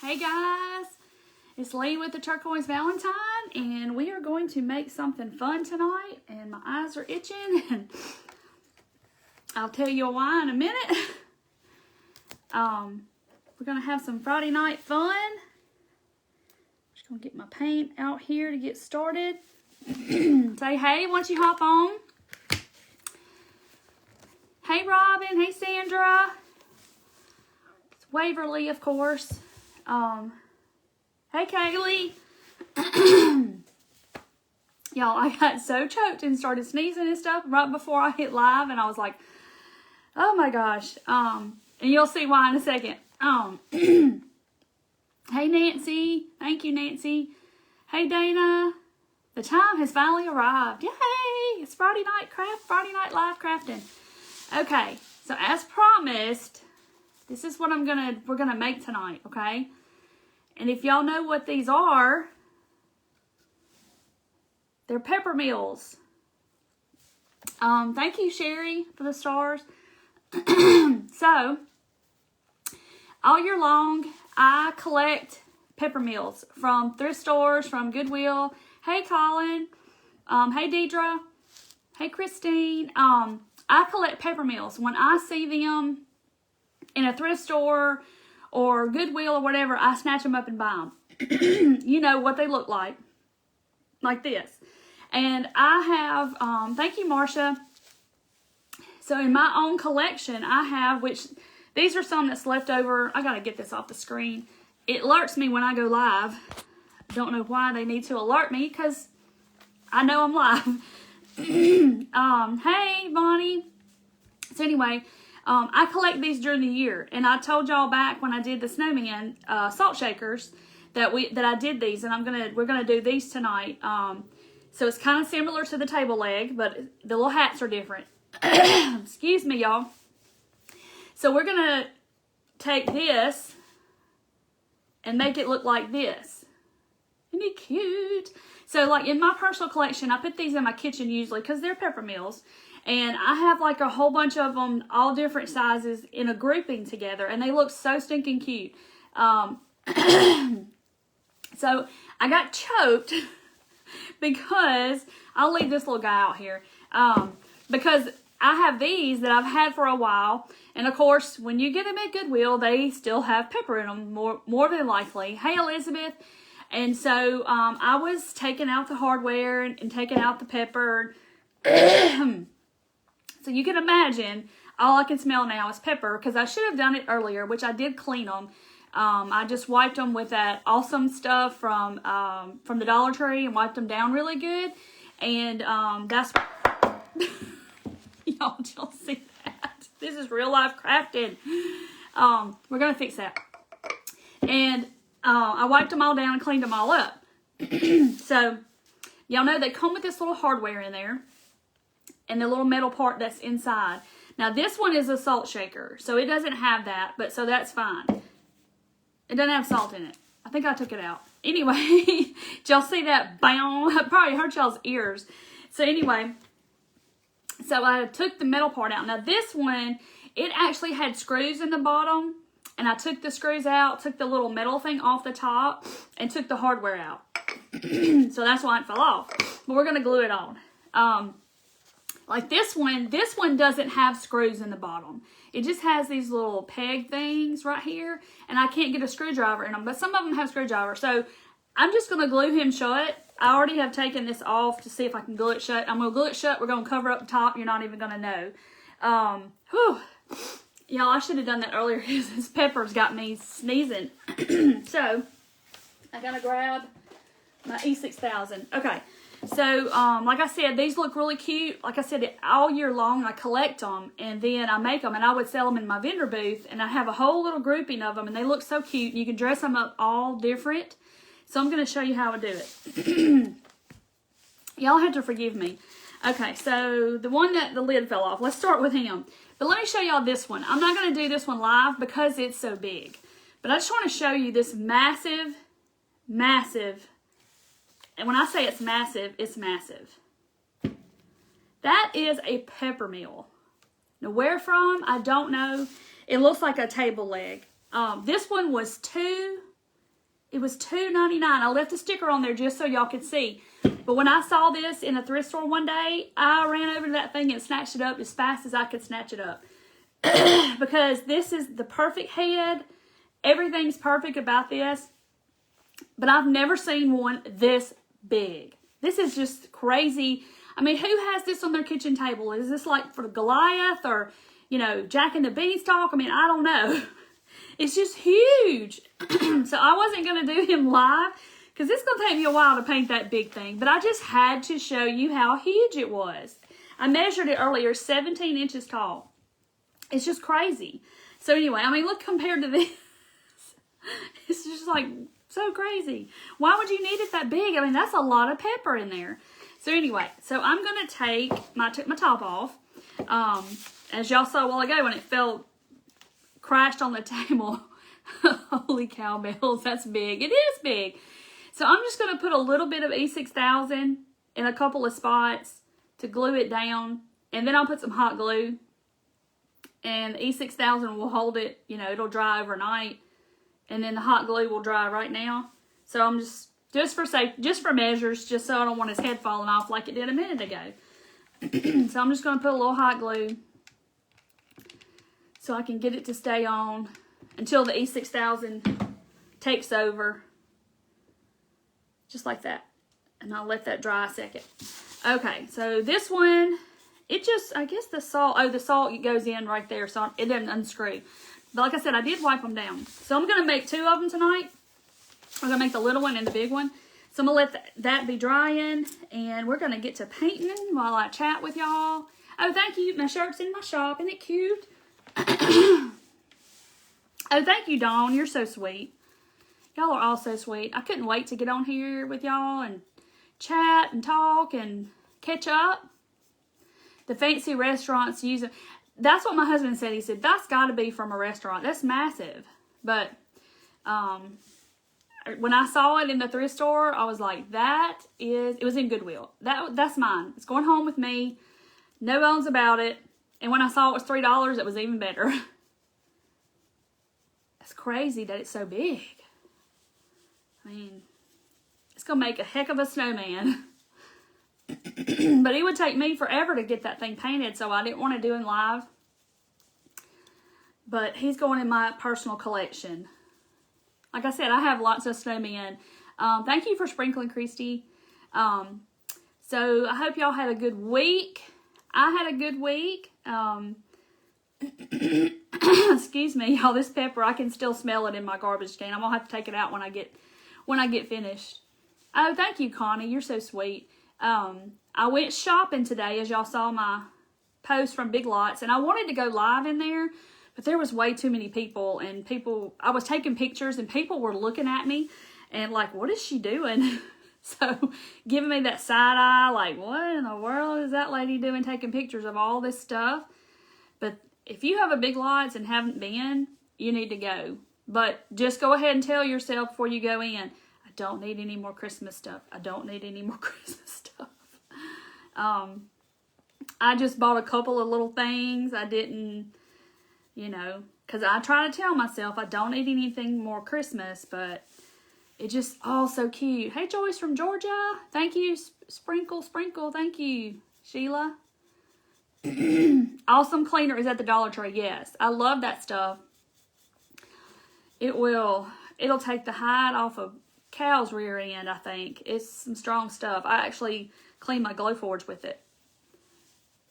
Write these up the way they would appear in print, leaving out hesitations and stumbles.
Hey guys, it's Lee with the Turquoise Valentine, and we are going to make something fun tonight, and my eyes are itching, and I'll tell you why in a minute. We're going to have some Friday night fun. Just going to get my paint out here to get started. Say hey once you hop on. Hey Robin, hey Sandra. It's Waverly, of course. Hey Kaylee. Y'all, I got so choked and started sneezing and stuff right before I hit live, and I was like, oh my gosh. And you'll see why in a second. Hey Nancy. Thank you, Nancy. Hey Dana. The time has finally arrived. Yay! It's Friday night live crafting. Okay, so as promised, this is what we're gonna make tonight, okay? And if y'all know what these are, they're Peppermills. Thank you, Sherry, for the stars. So, all year long, I collect Peppermills from thrift stores, from Goodwill. Hey, Colin. Hey, Deidre. Hey, Christine. I collect Peppermills. When I see them in a thrift store or Goodwill or whatever, I snatch them up and buy them. You know what they look like this. And I have, thank you, Marcia. So in my own collection, I have, which these are some that's left over. I got to get this off the screen. It alerts me when I go live. Don't know why they need to alert me, because I know I'm live. Hey, Bonnie. So anyway, I collect these during the year, and I told y'all back when I did the snowmen salt shakers that I did these, and we're gonna do these tonight. So it's kind of similar to the table leg, but the little hats are different. Excuse me, y'all. So we're gonna take this and make it look like this. Isn't it cute? So like in my personal collection, I put these in my kitchen usually because they're Peppermills. And I have like a whole bunch of them, all different sizes, in a grouping together. And they look so stinking cute. So I got choked because, I'll leave this little guy out here. Because I have these that I've had for a while. And of course, when you get them at Goodwill, they still have pepper in them, more than likely. Hey, Elizabeth. And so I was taking out the hardware and taking out the pepper. So you can imagine, all I can smell now is pepper, because I should have done it earlier, which I did clean them. I just wiped them with that awesome stuff from the Dollar Tree and wiped them down really good. And that's... Y'all don't see that. This is real life crafting. We're going to fix that. And I wiped them all down and cleaned them all up. So, y'all know they come with this little hardware in there. And the little metal part that's inside. Now, this one is a salt shaker. So, it doesn't have that. But so, that's fine. It doesn't have salt in it. I think I took it out. Anyway, did y'all see that? Bam! Probably hurt y'all's ears. So, anyway. So, I took the metal part out. Now, this one, it actually had screws in the bottom. And I took the screws out, took the little metal thing off the top, and took the hardware out. So, that's why it fell off. But we're going to glue it on. Like this one doesn't have screws in the bottom. It just has these little peg things right here. And I can't get a screwdriver in them. But some of them have screwdrivers. So I'm just going to glue him shut. I already have taken this off to see if I can glue it shut. I'm going to glue it shut. We're going to cover up the top. You're not even going to know. Y'all, I should have done that earlier because this pepper's got me sneezing. So I got to grab my E6000. Okay. So, like I said, these look really cute. Like I said, all year long, I collect them, and then I make them, and I would sell them in my vendor booth, and I have a whole little grouping of them, and they look so cute. You can dress them up all different. So, I'm going to show you how I do it. Y'all have to forgive me. Okay, so the one that the lid fell off, let's start with him. But let me show y'all this one. I'm not going to do this one live because it's so big. But I just want to show you this massive, and when I say it's massive, it's massive. That is a Peppermill. Now, where from? I don't know. It looks like a table leg. This one was $2 It was $2.99. I left a sticker on there just so y'all could see. But when I saw this in a thrift store one day, I ran over to that thing and snatched it up as fast as I could snatch it up. Because this is the perfect head. Everything's perfect about this. But I've never seen one this big. This is just crazy. I mean, who has this on their kitchen table? Is this like for Goliath or, you know, Jack and the Beanstalk? I mean, I don't know. It's just huge. So I wasn't going to do him live because it's going to take me a while to paint that big thing. But I just had to show you how huge it was. I measured it earlier, 17 inches tall. It's just crazy. So anyway, I mean, look, compared to this, it's just like so crazy. Why would you need it that big? I mean, that's a lot of pepper in there. So anyway, so I'm going to take my top off. As y'all saw a while ago when it crashed on the table. Holy cowbells, that's big. It is big. So I'm just going to put a little bit of E6000 in a couple of spots to glue it down. And then I'll put some hot glue. And the E6000 will hold it, you know, it'll dry overnight. And then the hot glue will dry right now. So I'm just for measures, just so I don't want his head falling off like it did a minute ago. So I'm just going to put a little hot glue so I can get it to stay on until the E6000 takes over. Just like that. And I'll let that dry a second. Okay, so this one, I guess the salt it goes in right there, so it doesn't unscrew. But like I said, I did wipe them down. So I'm going to make 2 of them tonight. I'm going to make the little one and the big one. So I'm going to let that be drying, and we're going to get to painting while I chat with y'all. Oh, thank you. My shirt's in my shop. Isn't it cute? Oh, thank you, Dawn. You're so sweet. Y'all are all so sweet. I couldn't wait to get on here with y'all and chat and talk and catch up. The fancy restaurants use it. That's what my husband said. He said, that's got to be from a restaurant. That's massive. But when I saw it in the thrift store, I was like, it was in Goodwill. That's mine. It's going home with me. No bones about it. And when I saw it was $3, it was even better. It's crazy that it's so big. I mean, it's going to make a heck of a snowman. But it would take me forever to get that thing painted, so I didn't want to do him live. But he's going in my personal collection. Like I said, I have lots of snowmen. Thank you for sprinkling, Christy. So I hope y'all had a good week. I had a good week. Excuse me, y'all. This pepper, I can still smell it in my garbage can. I'm gonna have to take it out when I get finished. Oh, thank you, Connie. You're so sweet. I went shopping today, as y'all saw my post from Big Lots, and I wanted to go live in there, but there was way too many people, and I was taking pictures, and people were looking at me, and like, what is she doing? So, giving me that side eye, like, what in the world is that lady doing taking pictures of all this stuff? But if you have a Big Lots and haven't been, you need to go. But just go ahead and tell yourself before you go in, I don't need any more Christmas stuff. I don't need any more Christmas stuff. I just bought a couple of little things. I didn't, because I try to tell myself I don't need anything more Christmas, but it just all so cute. Hey, Joyce from Georgia. Thank you. Sprinkle. Thank you, Sheila. Awesome Cleaner is at the Dollar Tree. Yes, I love that stuff. It'll take the hide off of cow's rear end, I think. It's some strong stuff. I actually clean my Glowforge with it.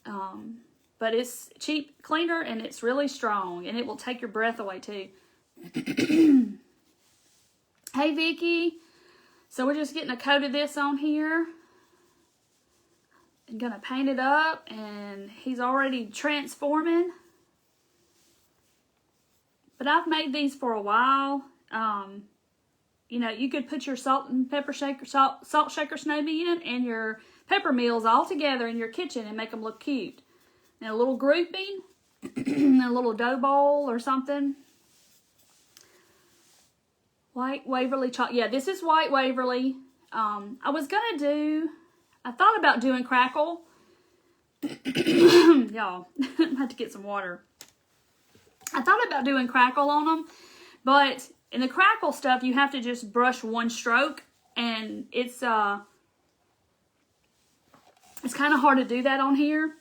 But it's cheap cleaner and it's really strong and it will take your breath away too. Hey, Vicky. So we're just getting a coat of this on here. I'm gonna paint it up, and he's already transforming. But I've made these for a while. You could put your salt and pepper shaker, salt shaker snowman and your Peppermills all together in your kitchen and make them look cute. And a little grouping, and a little dough bowl or something. White Waverly chocolate. Yeah, this is White Waverly. I thought about doing Crackle. Y'all, I have to get some water. I thought about doing Crackle on them, but In the crackle stuff, you have to just brush one stroke, and it's kind of hard to do that on here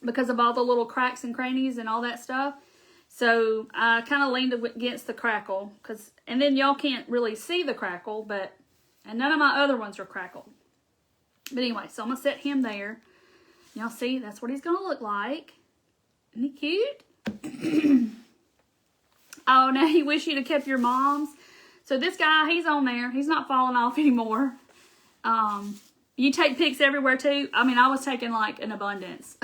because of all the little cracks and crannies and all that stuff. So I kind of leaned against the crackle, and then y'all can't really see the crackle, and none of my other ones are crackled. But anyway, so I'm going to set him there. Y'all see, that's what he's going to look like. Isn't he cute? Oh, now you wish you'd have kept your mom's. So this guy, he's on there. He's not falling off anymore. You take pics everywhere too. I mean, I was taking like an abundance.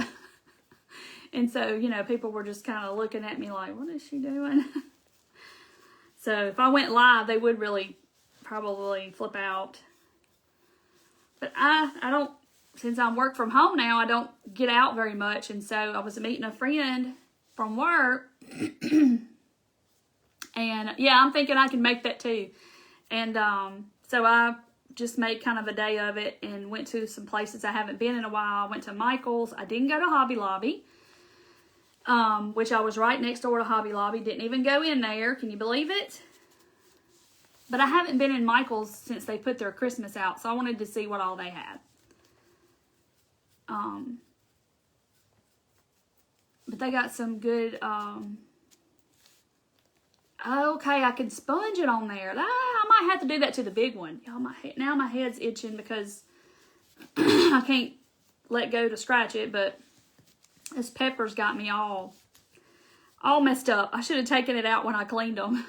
And so, you know, people were just kind of looking at me like, what is she doing? So if I went live, they would really probably flip out. But I don't, since I work from home now, I don't get out very much. And so I was meeting a friend from work. And yeah, I'm thinking I can make that too. And so I just made kind of a day of it and went to some places I haven't been in a while. I went to Michael's. I didn't go to Hobby Lobby, which I was right next door to Hobby Lobby. Didn't even go in there. Can you believe it? But I haven't been in Michael's since they put their Christmas out, so I wanted to see what all they had. But they got some good... Okay, I can sponge it on there. I might have to do that to the big one. Y'all, now my head's itching because I can't let go to scratch it, but this pepper's got me all messed up. I should have taken it out when I cleaned them,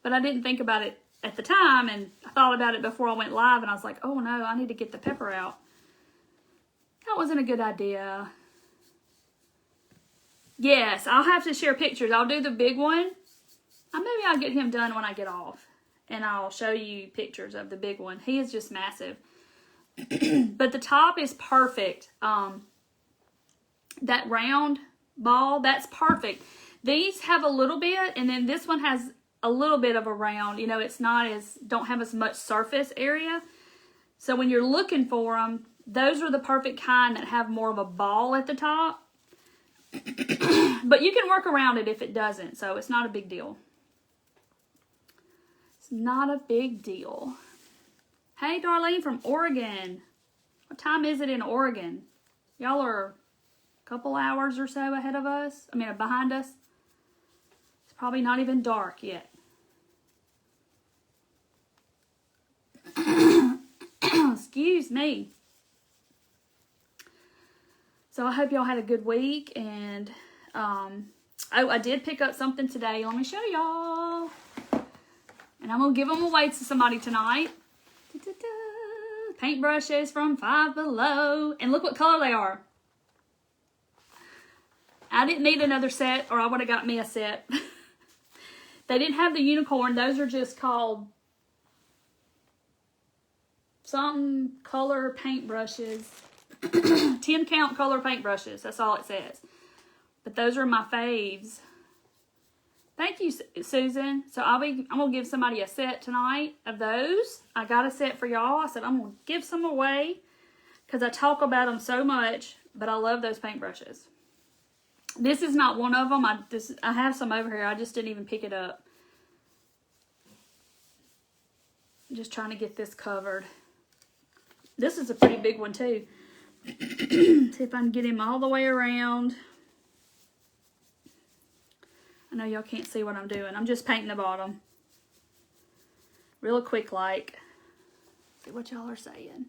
but I didn't think about it at the time, and I thought about it before I went live, and I was like, oh no, I need to get the pepper out. That wasn't a good idea. Yes, I'll have to share pictures. I'll do the big one. Maybe I'll get him done when I get off, and I'll show you pictures of the big one. He is just massive. But the top is perfect. That round ball, that's perfect. These have a little bit, and then this one has a little bit of a round. You know, it's not don't have as much surface area. So when you're looking for them, those are the perfect kind that have more of a ball at the top. But you can work around it if it doesn't, so it's not a big deal. It's not a big deal. Hey, Darlene from Oregon. What time is it in Oregon? Y'all are a couple hours or so ahead of us. I mean, behind us. It's probably not even dark yet. Excuse me. So I hope y'all had a good week. And, I did pick up something today. Let me show y'all. And I'm going to give them away to somebody tonight. Paintbrushes from Five Below. And look what color they are. I didn't need another set, or I would have got me a set. They didn't have the unicorn. Those are just called some color paintbrushes. 10 count color paintbrushes. That's all it says. But those are my faves. Thank you, Susan. So I'm going to give somebody a set tonight of those. I got a set for y'all. I said I'm going to give some away because I talk about them so much, but I love those paintbrushes. This is not one of them. I have some over here. I just didn't even pick it up. I'm just trying to get this covered. This is a pretty big one too. See if I can get him all the way around. I know y'all can't see what I'm doing. I'm just painting the bottom. Real quick like. See what y'all are saying.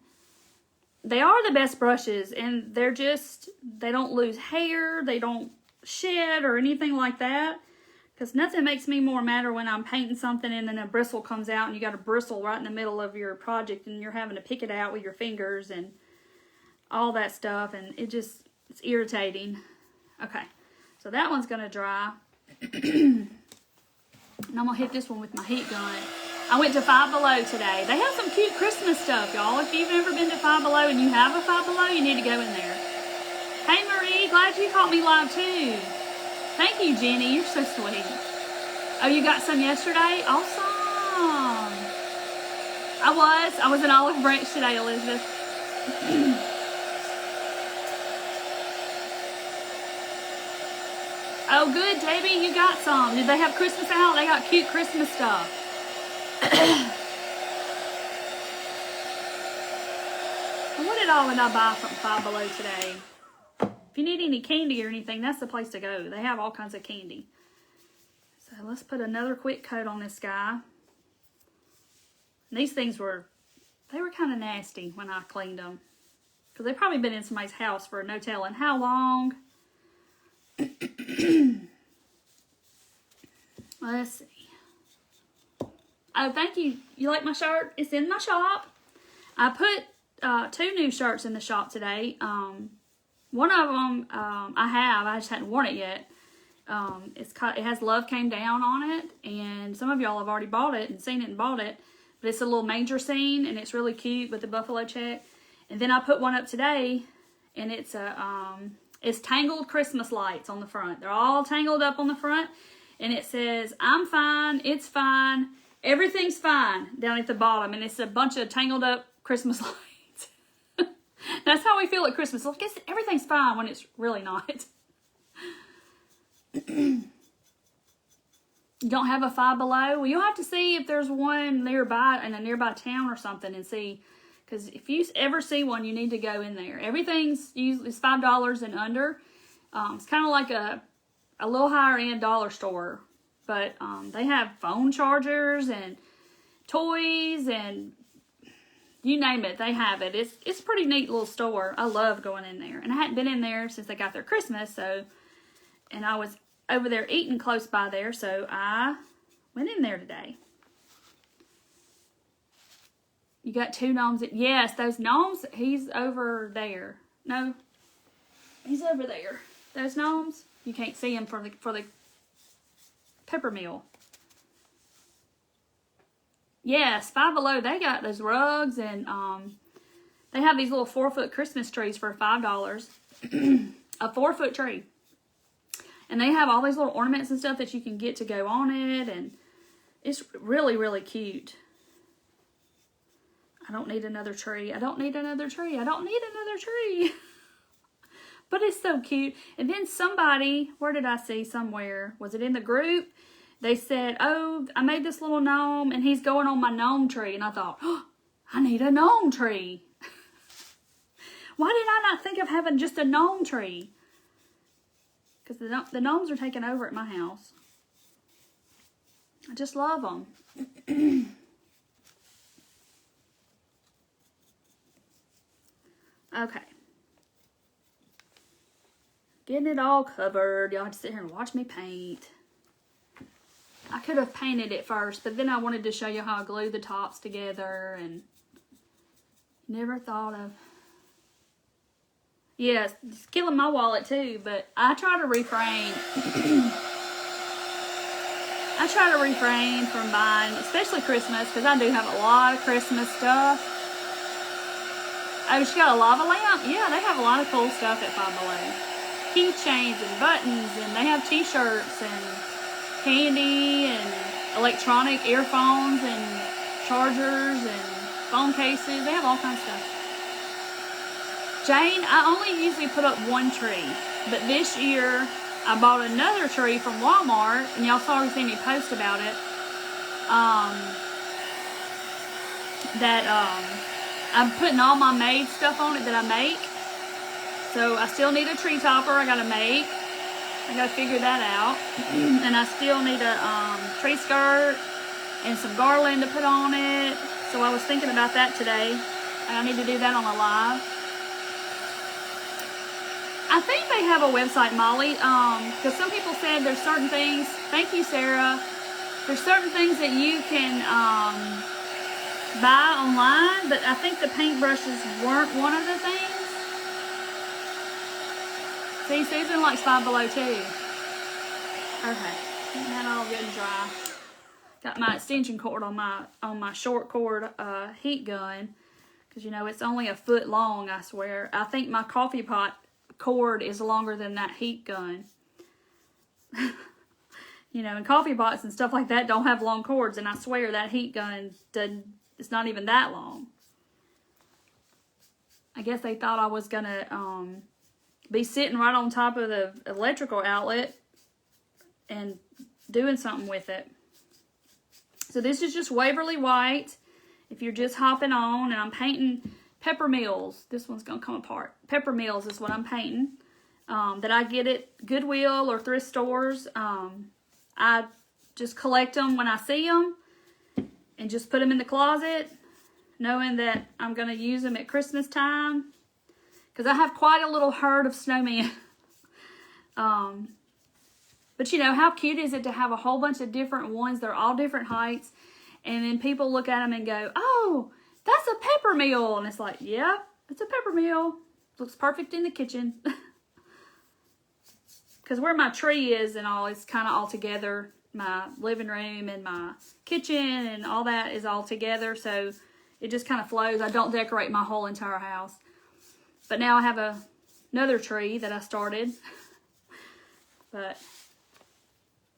They are the best brushes, and they don't lose hair. They don't shed or anything like that. Because nothing makes me more madder when I'm painting something and then a bristle comes out and you got a bristle right in the middle of your project and you're having to pick it out with your fingers and all that stuff, and it's irritating. Okay, so that one's going to dry. And I'm going to hit this one with my heat gun. I went to Five Below today. They have some cute Christmas stuff, y'all. If you've ever been to Five Below and you have a Five Below, you need to go in there. Hey, Marie, glad you caught me live, too. Thank you, Jenny. You're so sweet. Oh, you got some yesterday? Awesome. I was in Olive Branch today, Elizabeth. Oh, good, Debbie. You got some. Did they have Christmas out? They got cute Christmas stuff. it all did I buy from Five Below today? If you need any candy or anything, that's the place to go. They have all kinds of candy. So let's put another quick coat on this guy. And these things were kind of nasty when I cleaned them. Because they've probably been in somebody's house for no telling how long. Let's see. Oh, thank you. You like my shirt? It's in my shop. I put 2 new shirts in the shop today. One of them I just hadn't worn it yet. It has Love Came Down on it, and some of y'all have already bought it and seen it and bought it. But it's a little manger scene, and it's really cute with the buffalo check. And then I put one up today, and it's tangled Christmas lights on the front. They're all tangled up on the front, and it says, "I'm fine, it's fine, everything's fine," down at the bottom, and it's a bunch of tangled up Christmas lights. That's how we feel at Christmas. Like, everything's fine when it's really not. You don't have a Five Below? Well, you'll have to see if there's one nearby, in a nearby town or something, and see. Because if you ever see one, you need to go in there. Everything's usually $5 and under. It's kind of like a little higher end dollar store. But they have phone chargers and toys and you name it, they have it. It's a pretty neat little store. I love going in there. And I hadn't been in there since they got their Christmas, and I was over there eating close by there, so I went in there today. You got 2 gnomes. Yes, those gnomes, he's over there. No, he's over there. Those gnomes, you can't see him for the Peppermill. Yes, Five Below, they got those rugs, and they have these little 4-foot Christmas trees for $5. A 4-foot tree. And they have all these little ornaments and stuff that you can get to go on it, and it's really, really cute. I don't need another tree. I don't need another tree. I don't need another tree. But it's so cute. And then somebody, where did I see somewhere? Was it in the group? They said, "Oh, I made this little gnome, and he's going on my gnome tree." And I thought, "Oh, I need a gnome tree." Why did I not think of having just a gnome tree? Because the gnomes are taking over at my house. I just love them. Okay. Getting it all covered. Y'all have to sit here and watch me paint. I could have painted it first, but then I wanted to show you how I glue the tops together, and never thought of... Yes, it's killing my wallet too, but I try to refrain. I try to refrain from buying, especially Christmas, because I do have a lot of Christmas stuff. Oh, she got a lava lamp? Yeah, they have a lot of cool stuff at Five Below. Keychains and buttons, and they have t-shirts and candy and electronic earphones and chargers and phone cases. They have all kinds of stuff. Jane, I only usually put up 1 tree, but this year I bought another tree from Walmart, and y'all saw me post about it. I'm putting all my made stuff on it that I make. So I still need a tree topper I gotta make. I gotta figure that out. And I still need a tree skirt and some garland to put on it. So I was thinking about that today. I need to do that on a live. I think they have a website, Molly, because some people said there's certain things. Thank you, Sarah. There's certain things that you can buy online, but I think the paintbrushes weren't one of the things. See, Susan likes Five Below too. Okay, getting that all good and dry. Got my extension cord on my short cord heat gun, because you know it's only a foot long. I swear. I think my coffee pot cord is longer than that heat gun. You know, and coffee pots and stuff like that don't have long cords, and I swear that heat gun it's not even that long. I guess they thought I was gonna be sitting right on top of the electrical outlet and doing something with it. So this is just Waverly White. If you're just hopping on, and I'm painting Peppermills. This one's going to come apart. Peppermills is what I'm painting. That I get at Goodwill or thrift stores. I just collect them when I see them and just put them in the closet, knowing that I'm going to use them at Christmas time. Because I have quite a little herd of snowmen. But you know, how cute is it to have a whole bunch of different ones? They're all different heights. And then people look at them and go, oh, that's a peppermill. And it's like, yeah, it's a peppermill. Looks perfect in the kitchen. Because where my tree is and all, it's kind of all together. My living room and my kitchen and all that is all together. So it just kind of flows. I don't decorate my whole entire house. But now I have another tree that I started. But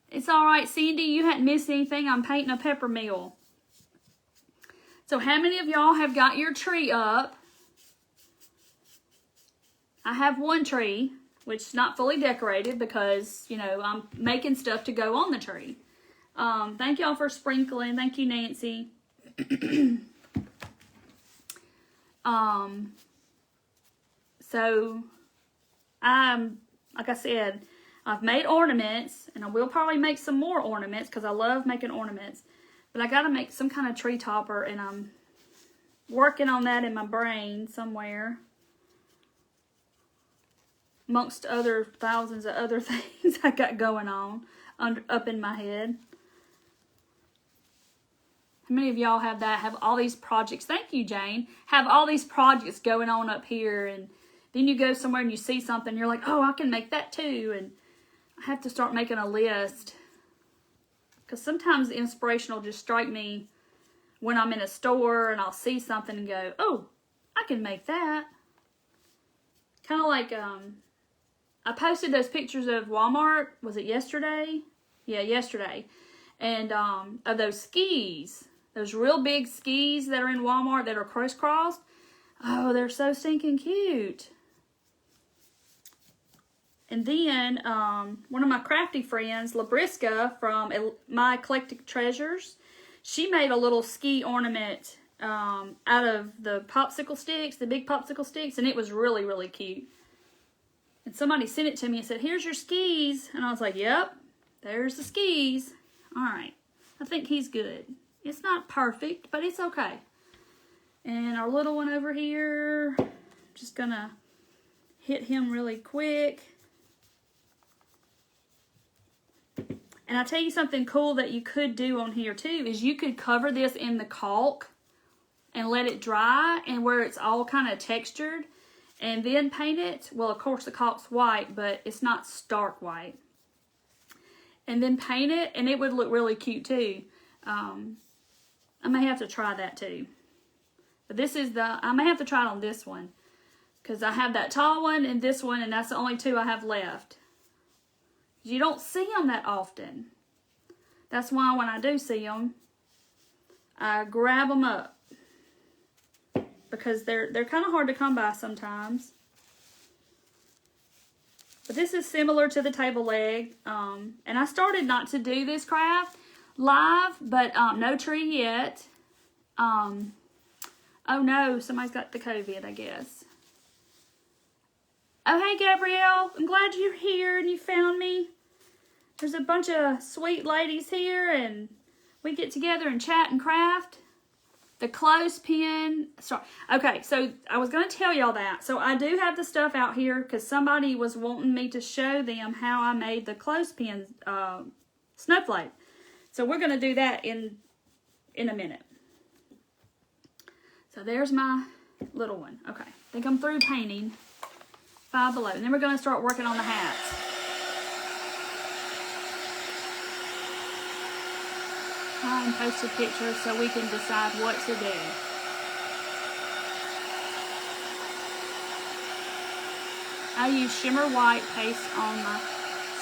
it's all right, Cindy. You hadn't missed anything. I'm painting a peppermill. So how many of y'all have got your tree up? I have one tree, which is not fully decorated because, you know, I'm making stuff to go on the tree. Thank y'all for sprinkling. Thank you, Nancy. So, like I said, I've made ornaments, and I will probably make some more ornaments because I love making ornaments. But I got to make some kind of tree topper, and I'm working on that in my brain somewhere. Amongst other thousands of other things I got going on up in my head. How many of y'all have that? Have all these projects? Thank you, Jane. Have all these projects going on up here, and then you go somewhere and you see something, you're like, oh, I can make that too. And I have to start making a list. Because sometimes the inspiration will just strike me when I'm in a store and I'll see something and go, oh, I can make that. Kind of like, I posted those pictures of Walmart. Was it yesterday? Yeah, yesterday. And of those skis. Those real big skis that are in Walmart that are crisscrossed. Oh, they're so stinking cute. And then, one of my crafty friends, Labriska from My Eclectic Treasures, she made a little ski ornament out of the popsicle sticks, the big popsicle sticks, and it was really, really cute. And somebody sent it to me and said, here's your skis. And I was like, yep, there's the skis. All right, I think he's good. It's not perfect, but it's okay. And our little one over here, just gonna hit him really quick. And I'll tell you something cool that you could do on here too, is you could cover this in the caulk and let it dry, and where it's all kind of textured, and then paint it. Well, of course the caulk's white, but it's not stark white. And then paint it, and it would look really cute too. I may have to try that too. But this is I may have to try it on this one, because I have that tall one and this one, and that's the only two I have left. You don't see them that often. That's why when I do see them, I grab them up. Because they're kind of hard to come by sometimes. But this is similar to the table leg. And I started not to do this craft live, but no tree yet. Oh no, somebody's got the COVID, I guess. Oh, hey, Gabrielle. I'm glad you're here and you found me. There's a bunch of sweet ladies here, and we get together and chat and craft. The clothespin. Okay, so I was going to tell y'all that. So I do have the stuff out here because somebody was wanting me to show them how I made the clothespin snowflake. So we're going to do that in a minute. So there's my little one. Okay, I think I'm through painting. Five Below. And then we're going to start working on the hats. Try and post a picture so we can decide what to do. I use shimmer white paste on my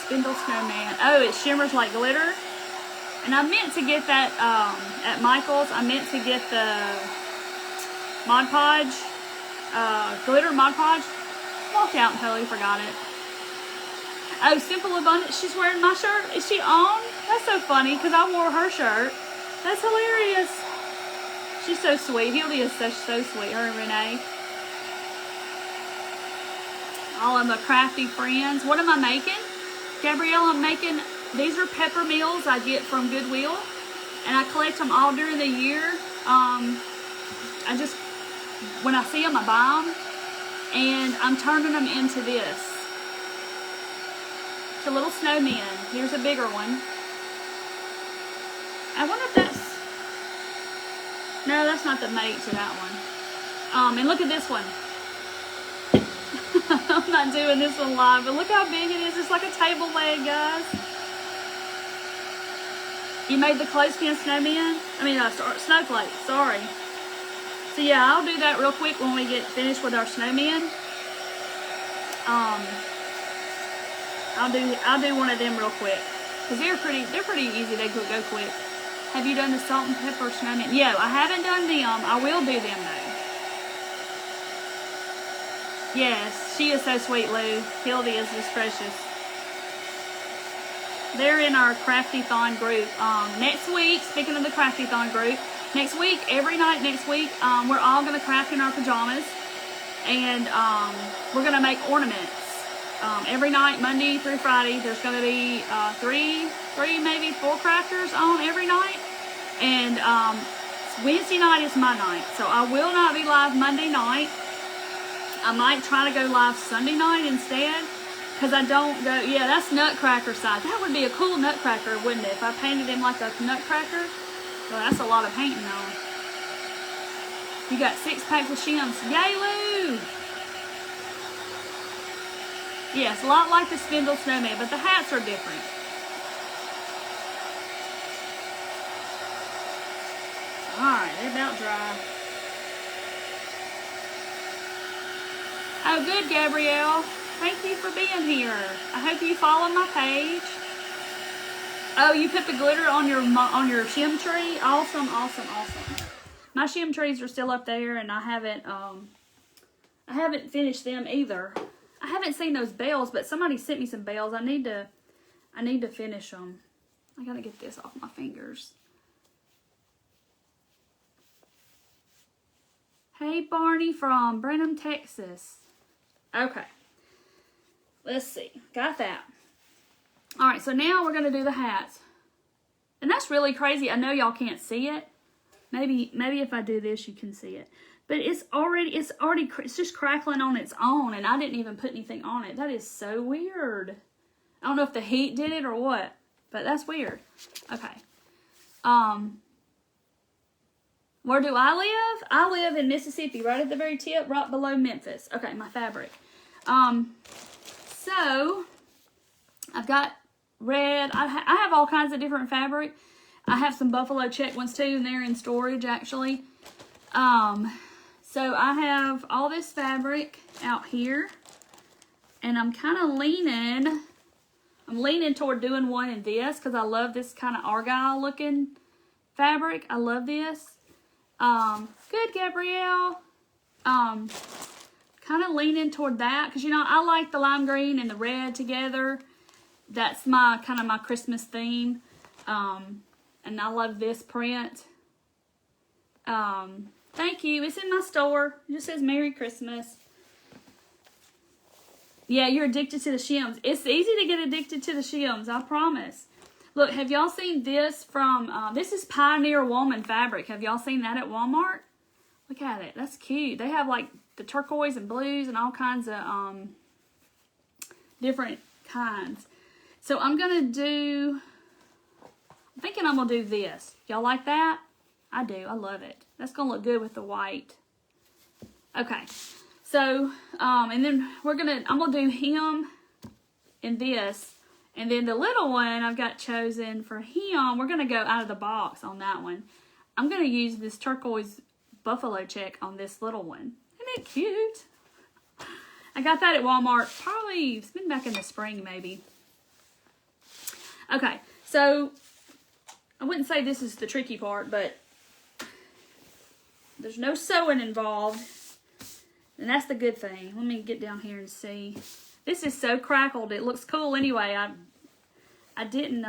spindle snowman. Oh, it shimmers like glitter. And I meant to get that at Michael's. I meant to get the Mod Podge, glitter Mod Podge. Walked out and totally forgot it. Oh, Simple Abundance. She's wearing my shirt. Is she on? That's so funny because I wore her shirt. That's hilarious. She's She's so sweet. Hildy is so sweet. Her and Renee. All of my crafty friends. What am I making? Gabrielle, I'm making, these are Peppermills I get from Goodwill. And I collect them all during the year. When I see them, I buy them. And I'm turning them into this. It's a little snowman. Here's a bigger one. I wonder if that's... No, that's not the mate to that one. And look at this one. I'm not doing this one live, but look how big it is. It's like a table leg, guys. You made the clothespin snowman? I mean, snowflake, sorry. So yeah, I'll do that real quick when we get finished with our snowman. I'll do one of them real quick. Because they're pretty easy, they go quick. Have you done the salt and pepper snowman? Yeah, I haven't done them. I will do them though. Yes, she is so sweet, Lou. Hildy is just precious. They're in our Crafty-thon group. Next week, speaking of the Crafty-thon group, next week, every night next week, we're all going to craft in our pajamas. And we're going to make ornaments. Every night, Monday through Friday, there's going to be three, maybe 4 crafters on every night. And Wednesday night is my night. So I will not be live Monday night. I might try to go live Sunday night instead. Because I don't go... Yeah, that's Nutcracker side. That would be a cool Nutcracker, wouldn't it? If I painted him like a Nutcracker. Well, that's a lot of painting on. You got 6 packs of shims. Yay, Lou! Yes, a lot like the spindle snowman, but the hats are different. Alright, they're about dry. Oh, good, Gabrielle. Thank you for being here. I hope you follow my page. Oh, you put the glitter on your shim tree? Awesome, awesome, awesome. My shim trees are still up there, and I haven't finished them either. I haven't seen those bells, but somebody sent me some bells. I need to finish them. I gotta get this off my fingers. Hey, Barney from Brenham, Texas. Okay. Let's see. Got that. Alright, so now we're going to do the hats. And that's really crazy. I know y'all can't see it. Maybe if I do this, you can see it. But it's just crackling on its own, and I didn't even put anything on it. That is so weird. I don't know if the heat did it or what, but that's weird. Okay. Where do I live? I live in Mississippi, right at the very tip, right below Memphis. Okay, my fabric. So, I've got red. I have all kinds of different fabric. I have some buffalo check ones too, and they're in storage actually. So I have all this fabric out here, and I'm kind of leaning. I'm leaning toward doing one in this because I love this kind of argyle looking fabric. I love this. Good, Gabrielle. Kind of leaning toward that because, you know, I like the lime green and the red together. That's my kind of my Christmas theme. And I love this print. Thank you. It's in my store. It just says Merry Christmas. Yeah, you're addicted to the shims. It's easy to get addicted to the shims, I promise. Look, have y'all seen this from, this is Pioneer Woman fabric. Have y'all seen that at Walmart? Look at it. That's cute. They have like the turquoise and blues and all kinds of different kinds. So I'm going to do, I'm thinking I'm going to do this. Y'all like that? I do. I love it. That's going to look good with the white. Okay. So, and then I'm going to do him in this. And then the little one I've got chosen for him, we're going to go out of the box on that one. I'm going to use this turquoise buffalo check on this little one. Isn't it cute? I got that at Walmart. Probably, it's been back in the spring maybe. Okay, so I wouldn't say this is the tricky part, but there's no sewing involved. And that's the good thing. Let me get down here and see. This is so crackled. It looks cool anyway. I didn't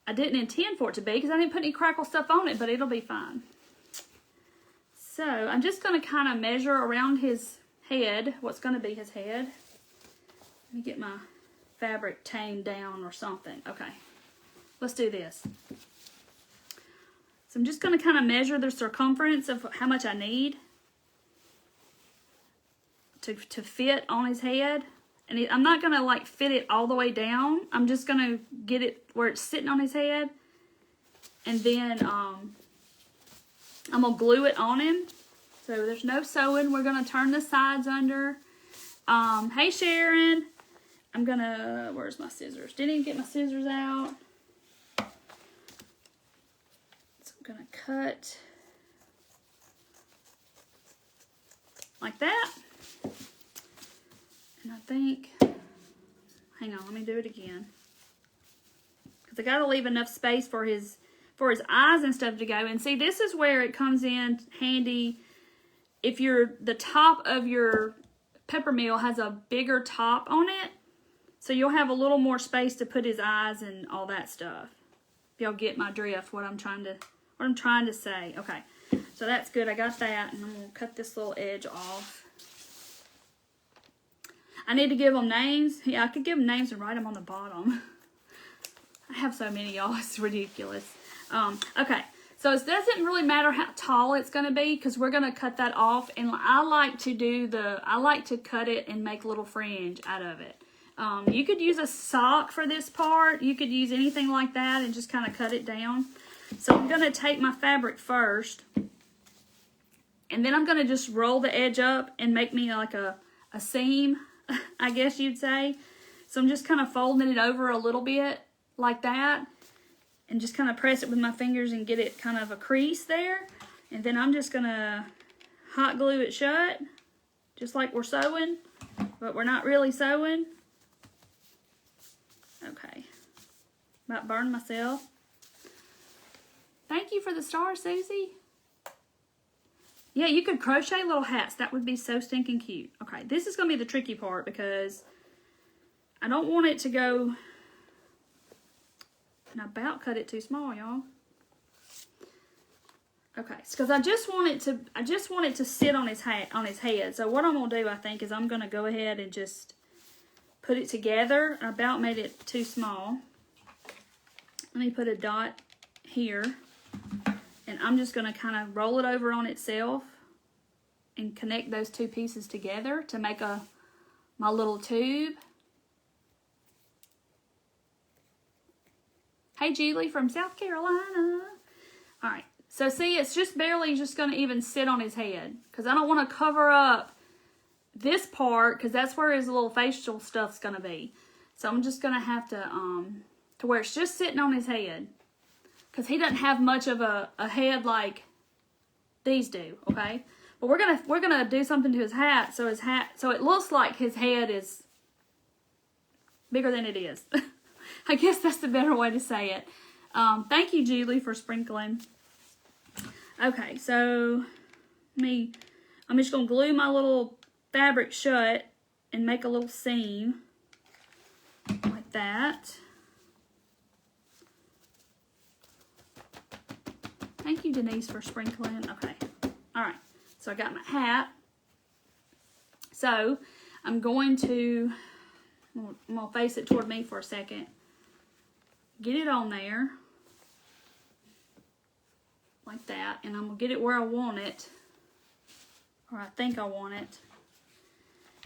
intend for it to be because I didn't put any crackle stuff on it, but it'll be fine. So I'm just going to kind of measure around his head, what's going to be his head. Let me get my fabric tamed down or something. Okay, let's do this. So I'm just going to kind of measure the circumference of how much I need to fit on his head. And I'm not going to like fit it all the way down. I'm just going to get it where it's sitting on his head. And then I'm going to glue it on him. So there's no sewing. We're going to turn the sides under. Hey Sharon. I'm going to, where's my scissors? Didn't even get my scissors out. So I'm going to cut like that. And I think, hang on, let me do it again. Because I got to leave enough space for his eyes and stuff to go. And see, this is where it comes in handy if the top of your Peppermill has a bigger top on it. So you'll have a little more space to put his eyes and all that stuff. If y'all get my drift, what I'm trying to say. Okay, so that's good. I got that, and I'm gonna cut this little edge off. I need to give them names. Yeah, I could give them names and write them on the bottom. I have so many, y'all. It's ridiculous. Okay, so it doesn't really matter how tall it's going to be because we're going to cut that off. And I like to cut it and make a little fringe out of it. You could use a sock for this part. You could use anything like that and just kind of cut it down. So I'm going to take my fabric first. And then I'm going to just roll the edge up and make me like a seam, I guess you'd say. So I'm just kind of folding it over a little bit like that. And just kind of press it with my fingers and get it kind of a crease there. And then I'm just going to hot glue it shut. Just like we're sewing. But we're not really sewing. Okay. About burned myself. Thank you for the star, Susie. Yeah, you could crochet little hats. That would be so stinking cute. Okay, this is going to be the tricky part because I don't want it to go... And I about cut it too small, y'all. Okay, because I just want it to sit on his head. So what I'm gonna do, I think, is I'm gonna go ahead and just put it together. I about made it too small. Let me put a dot here, and I'm just gonna kind of roll it over on itself and connect those two pieces together to make my little tube. Hey, Julie from South Carolina. All right. So, see, it's just barely just going to even sit on his head. Because I don't want to cover up this part. Because that's where his little facial stuff's going to be. So, I'm just going to have to where it's just sitting on his head. Because he doesn't have much of a head like these do. Okay. But we're gonna do something to his hat. So, it looks like his head is bigger than it is. I guess that's the better way to say it. Thank you, Julie, for sprinkling. Okay, so I'm just going to glue my little fabric shut and make a little seam like that. Thank you, Denise, for sprinkling. Okay, all right. So I got my hat. So I'm going to face it toward me for a second. Get it on there. Like that. And I'm going to get it where I want it. Or I think I want it.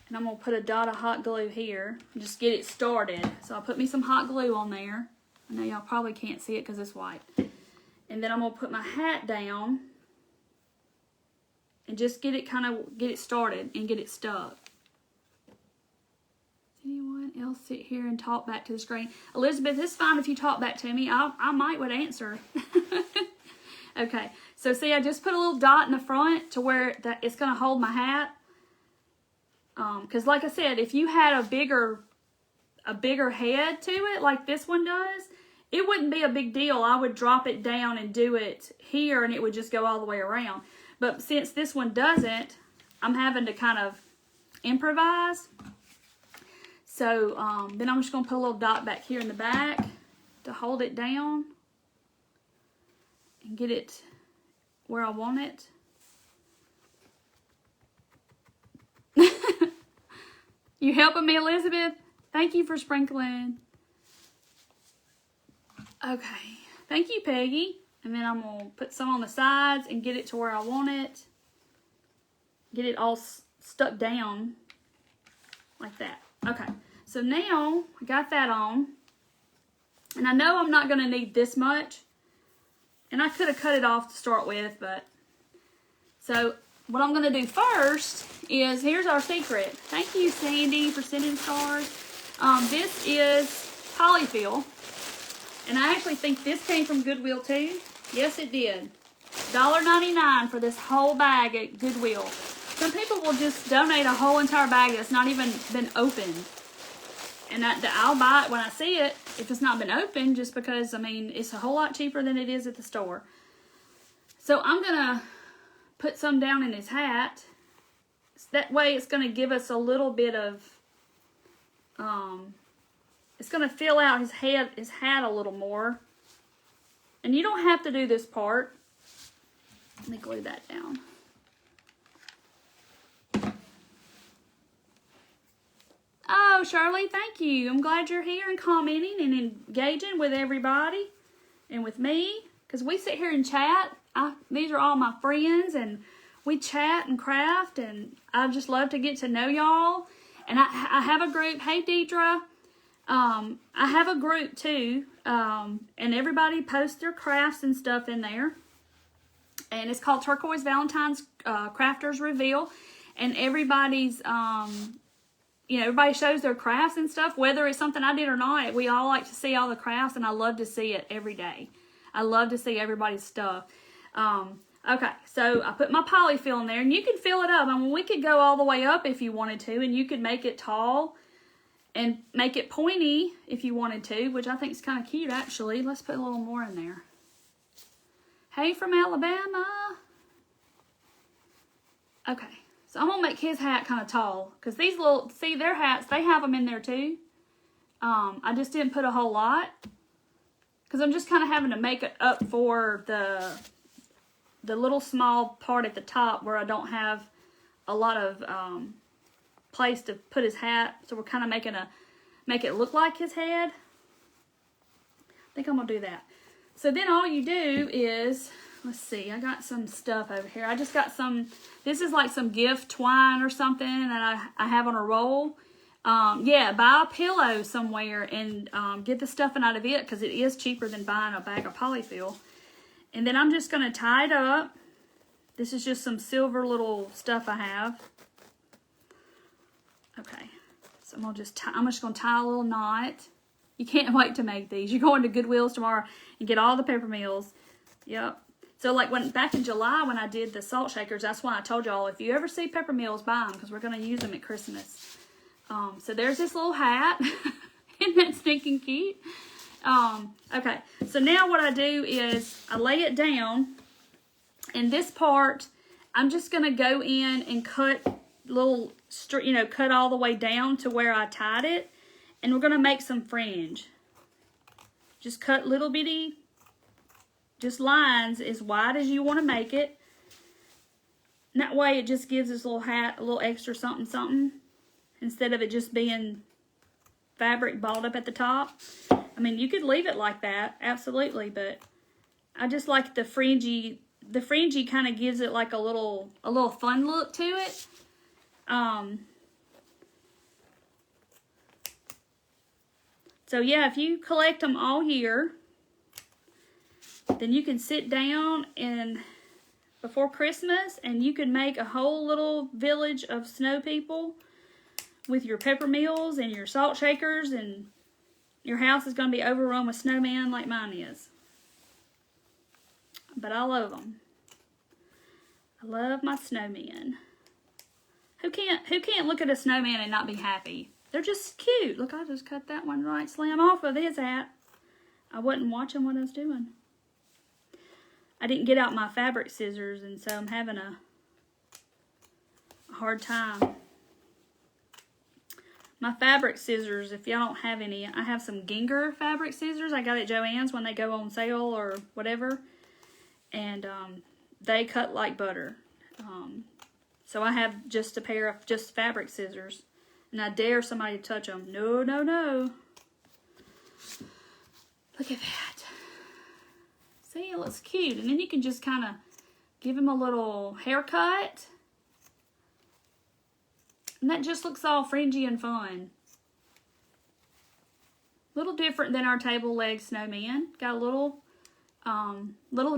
And I'm going to put a dot of hot glue here. And just get it started. So I'll put me some hot glue on there. I know y'all probably can't see it because it's white. And then I'm going to put my hat down. And just get it started and get it stuck. Anyone else sit here and talk back to the screen? Elizabeth, it's fine if you talk back to me. I might would answer. Okay, so see, I just put a little dot in the front to where it's going to hold my hat. Because like I said, if you had a bigger head to it, like this one does, it wouldn't be a big deal. I would drop it down and do it here, and it would just go all the way around. But since this one doesn't, I'm having to kind of improvise. So then I'm just going to put a little dot back here in the back to hold it down and get it where I want it. You helping me, Elizabeth? Thank you for sprinkling. Okay. Thank you, Peggy. And then I'm going to put some on the sides and get it to where I want it. Get it all stuck down like that. Okay. So now I got that on. And I know I'm not going to need this much. And I could have cut it off to start with, but... So what I'm going to do first is, here's our secret. Thank you, Sandy, for sending stars. This is polyfill. And I actually think this came from Goodwill too. Yes, it did. $1.99 for this whole bag at Goodwill. Some people will just donate a whole entire bag that's not even been opened. And I'll buy it when I see it if it's not been opened, just because, I mean, it's a whole lot cheaper than it is at the store. So I'm going to put some down in his hat. That way it's going to give us a little bit of, it's going to fill out his hat a little more. And you don't have to do this part. Let me glue that down. Oh, Shirley, thank you. I'm glad you're here and commenting and engaging with everybody and with me. Because we sit here and chat. These are all my friends, and we chat and craft, and I just love to get to know y'all. And I have a group. Hey, Deidre. I have a group, too, and everybody posts their crafts and stuff in there. And it's called Turquoise Valentine's Crafters Reveal. And everybody's... everybody shows their crafts and stuff, whether it's something I did or not. We all like to see all the crafts, and I love to see it every day. I love to see everybody's stuff. Okay, so I put my polyfill in there, and you can fill it up. I mean, we could go all the way up if you wanted to, and you could make it tall and make it pointy if you wanted to, which I think is kind of cute, actually. Let's put a little more in there. Hey, from Alabama. Okay. So I'm going to make his hat kind of tall. Because these little, see their hats, they have them in there too. I just didn't put a whole lot. Because I'm just kind of having to make it up for the little small part at the top where I don't have a lot of place to put his hat. So we're kind of make it look like his head. I think I'm going to do that. So then all you do is... Let's see, I got some stuff over here. I just got some, this is like some gift twine or something that I have on a roll. Yeah, buy a pillow somewhere and get the stuffing out of it, because it is cheaper than buying a bag of polyfill. And then I'm just going to tie it up. This is just some silver little stuff I have. Okay, so I'm just going to tie a little knot. You can't wait to make these. You're going to Goodwill's tomorrow and get all the Peppermills. Yep. So, like, back in July when I did the salt shakers, that's when I told y'all, if you ever see Peppermills, buy them, because we're going to use them at Christmas. So, there's this little hat. Isn't that stinking cute? Okay, so now what I do is I lay it down, and this part, I'm just going to go in and cut cut all the way down to where I tied it, and we're going to make some fringe. Just cut little bitty... just lines as wide as you want to make it. And that way it just gives this little hat a little extra something something, instead of it just being fabric balled up at the top. I mean, you could leave it like that, absolutely, but I just like the fringy kind of gives it like a little fun look to it. So yeah, if you collect them all here, then you can sit down and before Christmas, and you can make a whole little village of snow people with your Peppermills and your salt shakers, and your house is going to be overrun with snowmen like mine is. But I love them. I love my snowmen. Who can't look at a snowman and not be happy? They're just cute. Look, I just cut that one right slam off of his hat. I wasn't watching what I was doing. I didn't get out my fabric scissors, and so I'm having a hard time. My fabric scissors, if y'all don't have any, I have some Ginger fabric scissors. I got at Joann's when they go on sale or whatever. And they cut like butter. So I have just a pair of just fabric scissors. And I dare somebody to touch them. No, no, no. Look at that. See, it looks cute. And then you can just kind of give him a little haircut. And that just looks all fringy and fun. A little different than our table leg snowman. Got a little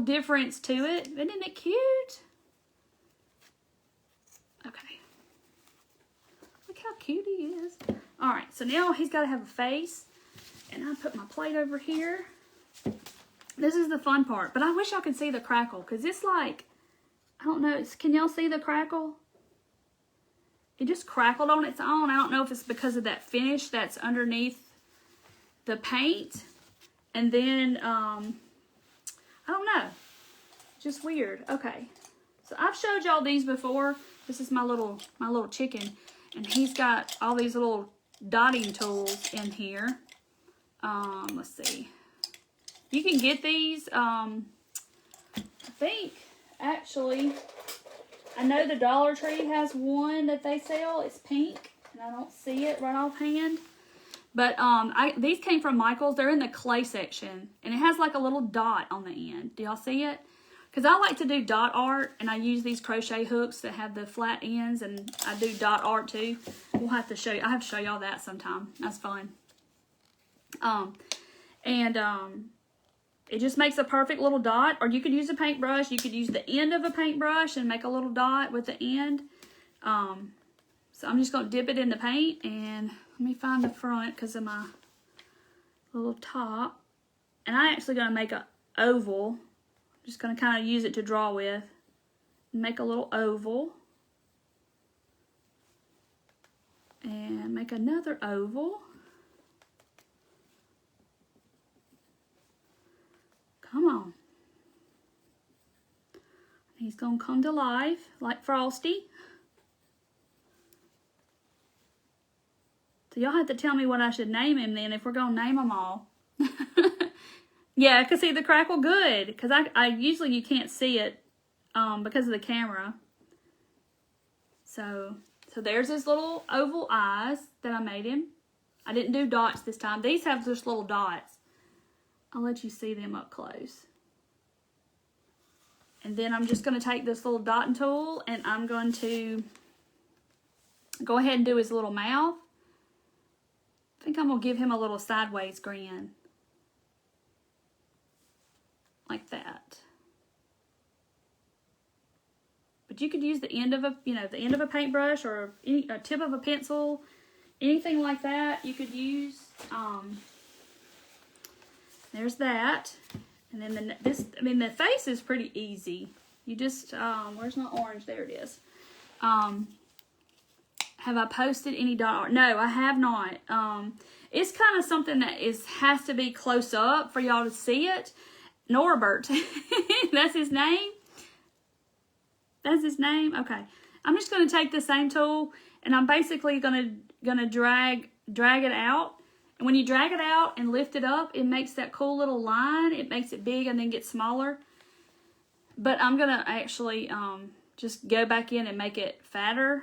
difference to it. Isn't it cute? Okay. Look how cute he is. Alright, so now he's got to have a face. And I put my plate over here. This is the fun part. But I wish y'all could see the crackle. Because it's like, I don't know. Can y'all see the crackle? It just crackled on its own. I don't know if it's because of that finish that's underneath the paint. And then, I don't know. Just weird. Okay. So I've showed y'all these before. This is my little chicken. And he's got all these little dotting tools in here. Let's see. You can get these, I think, actually, I know the Dollar Tree has one that they sell. It's pink, and I don't see it right offhand. But these came from Michael's. They're in the clay section, and it has like a little dot on the end. Do y'all see it? Because I like to do dot art, and I use these crochet hooks that have the flat ends, and I do dot art too. We'll have to show you. I have to show y'all that sometime. That's fun. It just makes a perfect little dot. Or you could use a paintbrush. You could use the end of a paintbrush and make a little dot with the end. So I'm just going to dip it in the paint. And let me find the front because of my little top. And I'm actually going to make an oval. I'm just going to kind of use it to draw with. Make a little oval. And make another oval. Come on. He's going to come to life like Frosty. So y'all have to tell me what I should name him then if we're going to name them all. Yeah, I can see the crackle good. Because I usually you can't see it because of the camera. So there's his little oval eyes that I made him. I didn't do dots this time. These have just little dots. I'll let you see them up close. And then I'm just going to take this little dotting tool and I'm going to go ahead and do his little mouth. I think I'm going to give him a little sideways grin. Like that. But you could use the end of a, the end of a paintbrush or a tip of a pencil, anything like that you could use. There's that. And then the face is pretty easy. You just, where's my orange? There it is. Have I posted any dot art? No, I have not. It's kind of something that has to be close up for y'all to see it. Norbert. That's his name? That's his name? Okay. I'm just going to take the same tool and I'm basically going to drag it out. And when you drag it out and lift it up, it makes that cool little line. It makes it big and then get smaller. But I'm going to actually just go back in and make it fatter.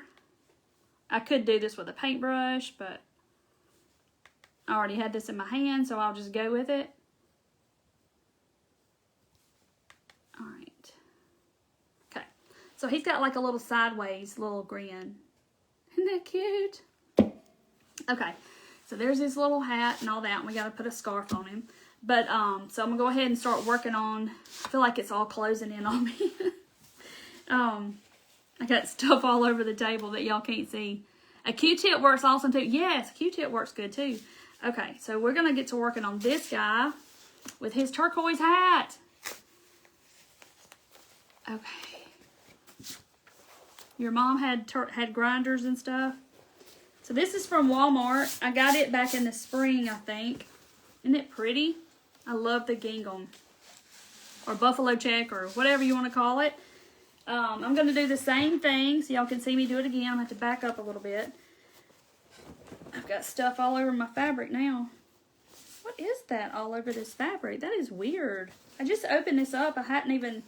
I could do this with a paintbrush, but I already had this in my hand, so I'll just go with it. All right. Okay. So he's got like a little sideways little grin. Isn't that cute? Okay. So there's his little hat and all that, and we got to put a scarf on him. But, so I'm going to go ahead and start working on, I feel like it's all closing in on me. I got stuff all over the table that y'all can't see. A Q-tip works awesome too. Yes, Q-tip works good too. Okay, so we're going to get to working on this guy with his turquoise hat. Okay. Your mom had grinders and stuff. So this is from Walmart. I got it back in the spring, I think. Isn't it pretty? I love the gingham. Or buffalo check or whatever you want to call it. I'm going to do the same thing so y'all can see me do it again. I'm going to have to back up a little bit. I've got stuff all over my fabric now. What is that all over this fabric? That is weird. I just opened this up. I hadn't even...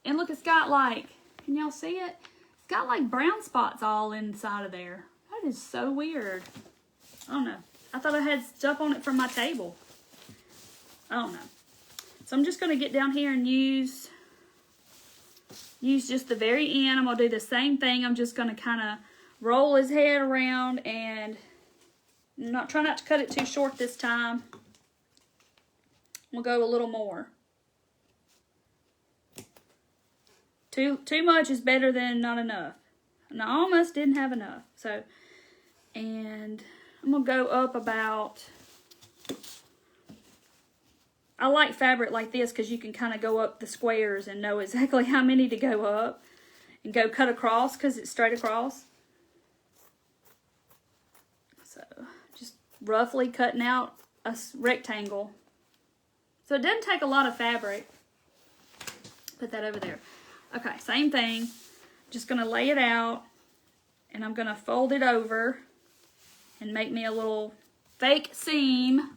And look, it's got like... Can y'all see it? It's got like brown spots all inside of there. That is so weird. I don't know. I thought I had stuff on it from my table. I don't know. So I'm just going to get down here and use just the very end. I'm going to do the same thing. I'm just going to kind of roll his head around and try not to cut it too short this time. We'll go a little more. Too much is better than not enough. And I almost didn't have enough. So, and I'm going to go up about... I like fabric like this because you can kind of go up the squares and know exactly how many to go up. And go cut across because it's straight across. So, just roughly cutting out a rectangle. So it doesn't take a lot of fabric. Put that over there. Okay, same thing. Just going to lay it out. And I'm going to fold it over. And make me a little fake seam.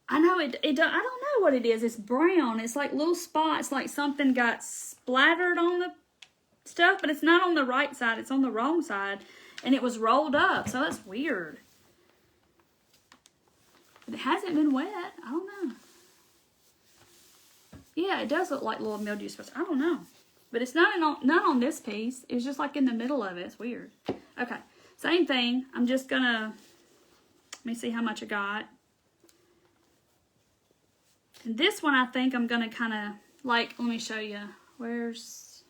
I know I don't know what it is. It's brown. It's like little spots. Like something got splattered on the stuff. But it's not on the right side. It's on the wrong side. And it was rolled up. So that's weird. But it hasn't been wet. I don't know. Yeah, it does look like little mildew spots. I don't know. But it's not on this piece. It's just like in the middle of it. It's weird. Okay. Same thing. I'm just going to... Let me see how much I got. And this one I think I'm going to kind of... Like, let me show you. Where's...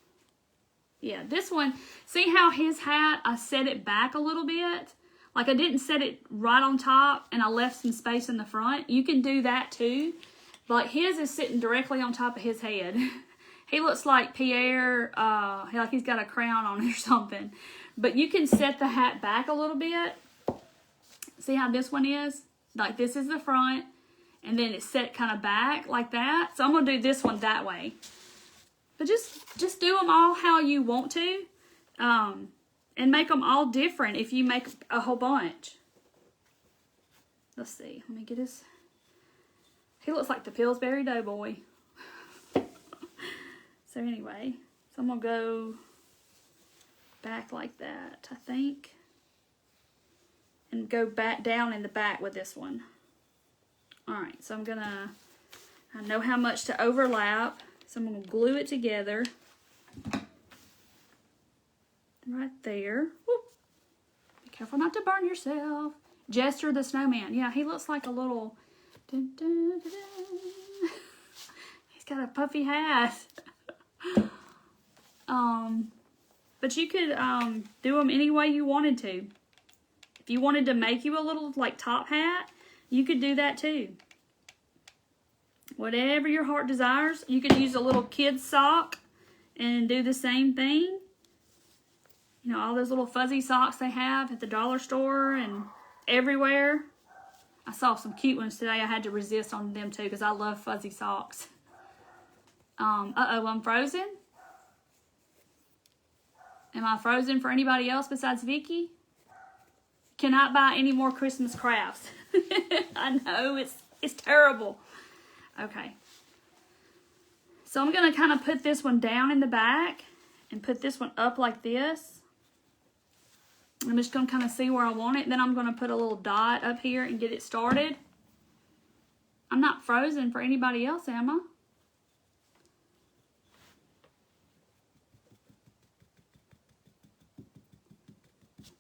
Yeah, this one. See how his hat, I set it back a little bit? Like I didn't set it right on top and I left some space in the front. You can do that too. But his is sitting directly on top of his head. He looks like Pierre, like he's got a crown on or something. But you can set the hat back a little bit. See how this one is? Like this is the front. And then it's set kind of back like that. So I'm going to do this one that way. But just do them all how you want to. And make them all different if you make a whole bunch. Let's see. Let me get his... He looks like the Pillsbury Doughboy. So anyway. So I'm going to go back like that, I think. And go back down in the back with this one. Alright, so I'm going to... I know how much to overlap. So I'm going to glue it together. Right there. Whoop. Be careful not to burn yourself. Jester the Snowman. Yeah, he looks like a little... Dun, dun, dun, dun. He's got a puffy hat. But you could do them any way you wanted to. If you wanted to make you a little like top hat, you could do that too. Whatever your heart desires. You could use a little kid's sock and do the same thing. You know, all those little fuzzy socks they have at the dollar store and everywhere. I saw some cute ones today. I had to resist on them too because I love fuzzy socks. Uh-oh, I'm frozen. Am I frozen for anybody else besides Vicky? Cannot buy any more Christmas crafts. I know, it's terrible. Okay. So I'm going to kind of put this one down in the back and put this one up like this. I'm just going to kind of see where I want it. Then I'm going to put a little dot up here and get it started. I'm not frozen for anybody else, am I?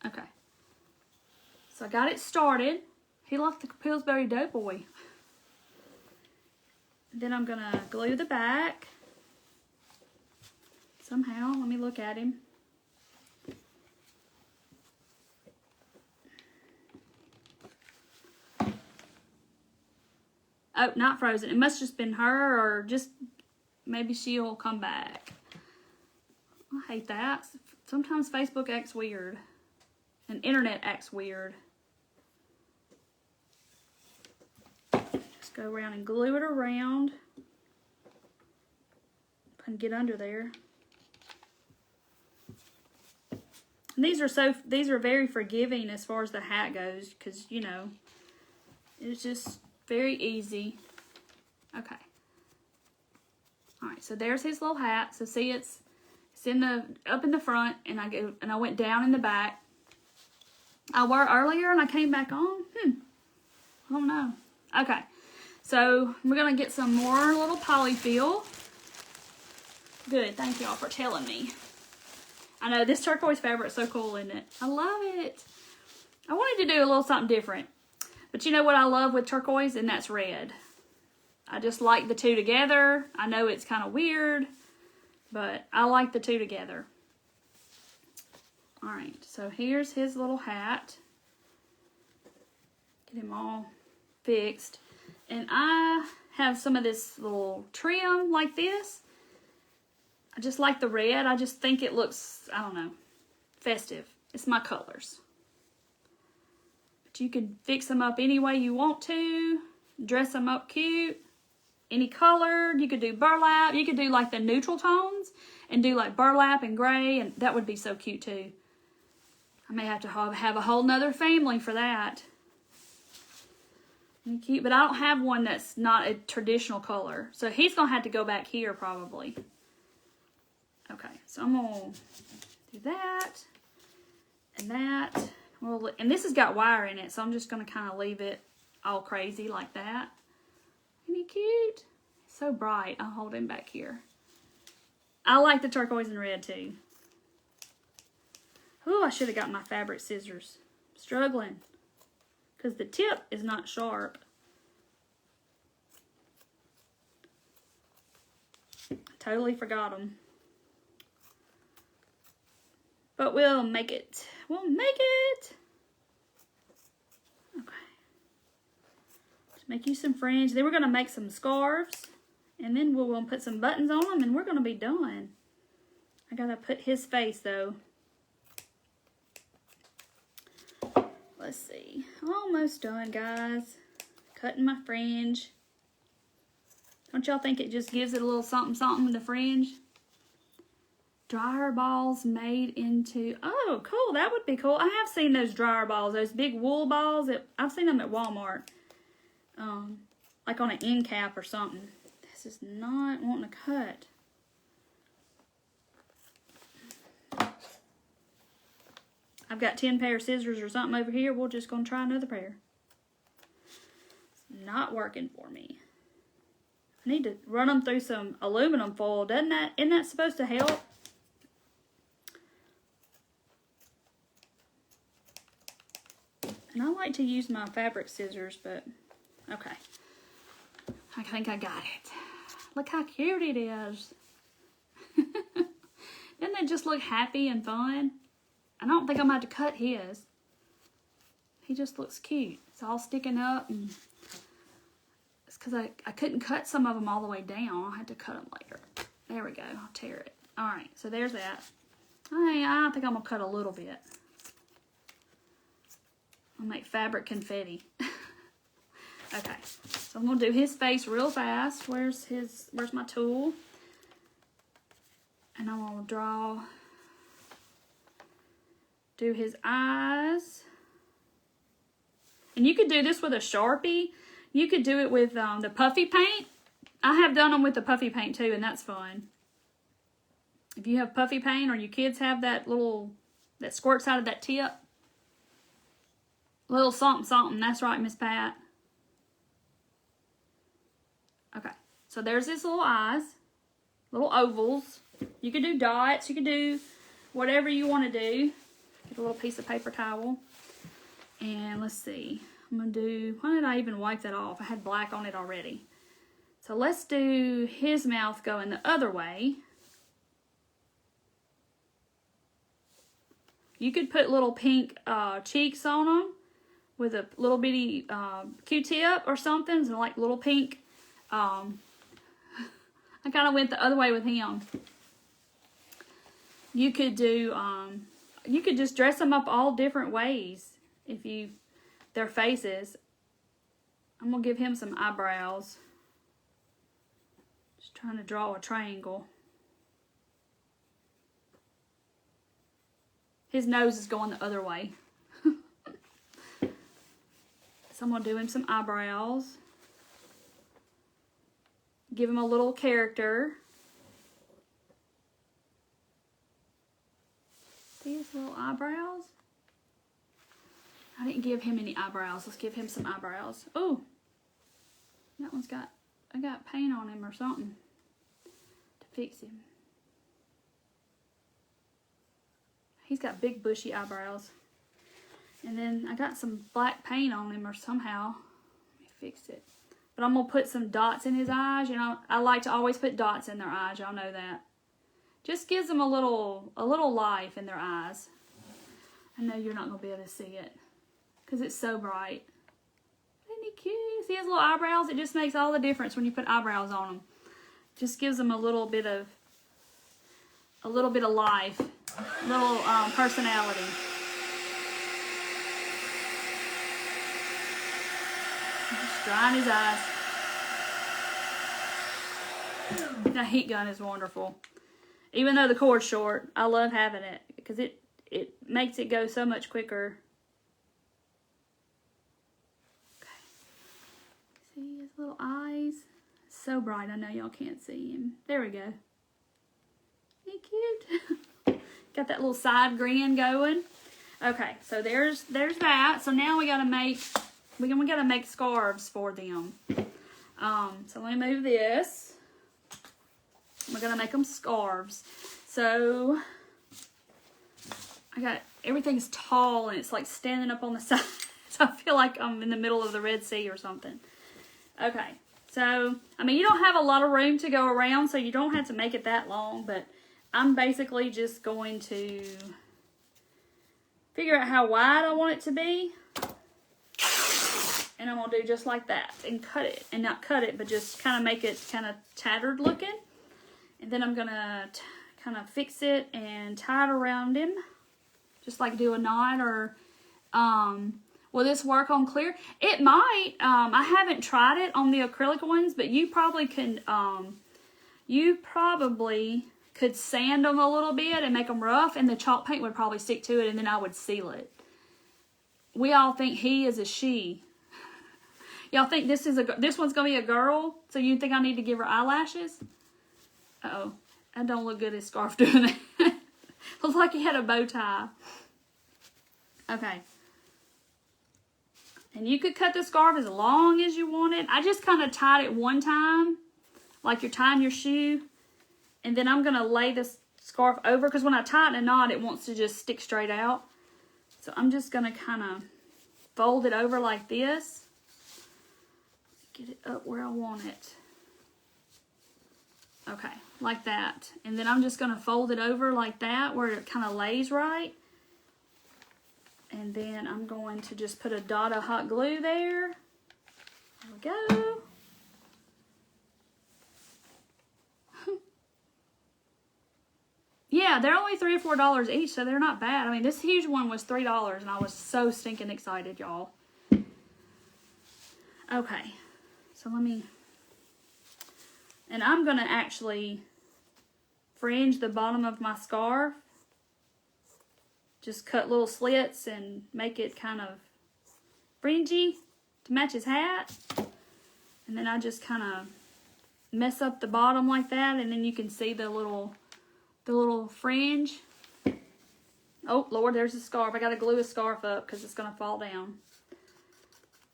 Okay. So I got it started. He left the Pillsbury Doughboy. Then I'm going to glue the back. Somehow, let me look at him. Oh, not frozen. It must have just been her or just maybe she'll come back. I hate that. Sometimes Facebook acts weird. And internet acts weird. Just go around and glue it around. And get under there. And these are very forgiving as far as the hat goes, because you know, it's just very easy. Okay. All right, so there's his little hat. So see, it's in the up in the front, and I went down in the back. I wore earlier and I came back on. I don't know. Okay. So we're going to get some more little polyfill. Good. Thank y'all for telling me. I know this turquoise fabric is so cool, isn't it? I love it. I wanted to do a little something different. But you know what I love with turquoise? And that's red. I just like the two together. I know it's kind of weird, but I like the two together. Alright, so here's his little hat. Get him all fixed. And I have some of this little trim like this. I just like the red. I just think it looks, I don't know, festive. It's my colors. But you can fix them up any way you want to. Dress them up cute. Any color. You could do burlap. You could do like the neutral tones and do like burlap and gray. And that would be so cute too. I may have to have a whole nother family for that. Cute, but I don't have one that's not a traditional color. So he's going to have to go back here probably. Okay, so I'm going to do that and that. And this has got wire in it, so I'm just going to kind of leave it all crazy like that. Isn't he cute? So bright. I'll hold him back here. I like the turquoise and red too. Oh, I should have got my fabric scissors. Struggling. Because the tip is not sharp. I totally forgot them. But we'll make it. We'll make it. Okay. Just make you some fringe. Then we're going to make some scarves. And then we're going to put some buttons on them and we're going to be done. I got to put his face though. Let's see. Almost done, guys. Cutting my fringe. Don't y'all think it just gives it a little something something, the fringe? Dryer balls made into... Oh, cool. That would be cool. I have seen those dryer balls. Those big wool balls. I've seen them at Walmart. Like on an end cap or something. This is not wanting to cut. I've got 10 pair of scissors or something over here. We're just going to try another pair. It's not working for me. I need to run them through some aluminum foil. Isn't that supposed to help? And I like to use my fabric scissors, but okay. I think I got it. Look how cute it is. Doesn't it just look happy and fun? I don't think I'm going to have to cut his. He just looks cute. It's all sticking up. And it's because I couldn't cut some of them all the way down. I had to cut them later. There we go. I'll tear it. Alright, so there's that. I think I'm going to cut a little bit. I'll make fabric confetti. Okay, so I'm going to do his face real fast. Where's my tool? And I'm going to do his eyes. And you could do this with a Sharpie. You could do it with the puffy paint. I have done them with the puffy paint too, and that's fun. If you have puffy paint or your kids have that squirts out of that tip. Little something something. That's right, Miss Pat. Okay, so there's his little eyes. Little ovals. You could do dots. You could do whatever you want to do. Get a little piece of paper towel. And let's see. I'm going to do... Why did I even wipe that off? I had black on it already. So let's do his mouth going the other way. You could put little pink cheeks on them with a little bitty Q-tip or something. So like little pink... I kind of went the other way with him. You could do... you could just dress them up all different ways if their faces. I'm going to give him some eyebrows. Just trying to draw a triangle. His nose is going the other way. So I'm going to do him some eyebrows. Give him a little character. See his little eyebrows? I didn't give him any eyebrows. Let's give him some eyebrows. Oh, that one's got, I got paint on him or something to fix him. He's got big bushy eyebrows. And then I got some black paint on him or somehow. Let me fix it. But I'm going to put some dots in his eyes. You know, I like to always put dots in their eyes. Y'all know that. Just gives them a little life in their eyes. I know you're not going to be able to see it because it's so bright. Isn't he cute? See his little eyebrows? It just makes all the difference when you put eyebrows on them. Just gives them a little bit of life, little personality. Just drying his eyes. That heat gun is wonderful. Even though the cord's short, I love having it because it makes it go so much quicker. Okay. See his little eyes? So bright, I know y'all can't see him. There we go. Isn't he cute? Got that little side grin going. Okay, so there's that. So now we gotta make scarves for them. So let me move this. We're gonna make them scarves. So I got, everything's tall and it's like standing up on the side. So I feel like I'm in the middle of the Red Sea or something. Okay, so, I mean, you don't have a lot of room to go around, so you don't have to make it that long, but I'm basically just going to figure out how wide I want it to be. And I'm going to do just like that and cut it. And not cut it, but just kind of make it kind of tattered looking. And then I'm going to kind of fix it and tie it around him. Just like do a knot or, will this work on clear? It might. I haven't tried it on the acrylic ones, but you probably can, could sand them a little bit and make them rough, and the chalk paint would probably stick to it, and then I would seal it. We all think he is a she. Y'all think this one's gonna be a girl? So you think I need to give her eyelashes? Uh-oh, that don't look good as scarf doing that. Looks like he had a bow tie. Okay. And you could cut the scarf as long as you wanted. I just kind of tied it one time, like you're tying your shoe. And then I'm going to lay this scarf over, because when I tie it in a knot, it wants to just stick straight out. So I'm just going to kind of fold it over like this. Get it up where I want it. Okay, like that. And then I'm just going to fold it over like that, where it kind of lays right. And then I'm going to just put a dot of hot glue there. There we go. Yeah, they're only $3 or $4 each, so they're not bad. I mean, this huge one was $3, and I was so stinking excited, y'all. Okay, so let me... And I'm going to actually fringe the bottom of my scarf. Just cut little slits and make it kind of fringy to match his hat. And then I just kind of mess up the bottom like that, and then you can see the little fringe. Oh, Lord, there's a scarf. I got to glue a scarf up because it's going to fall down.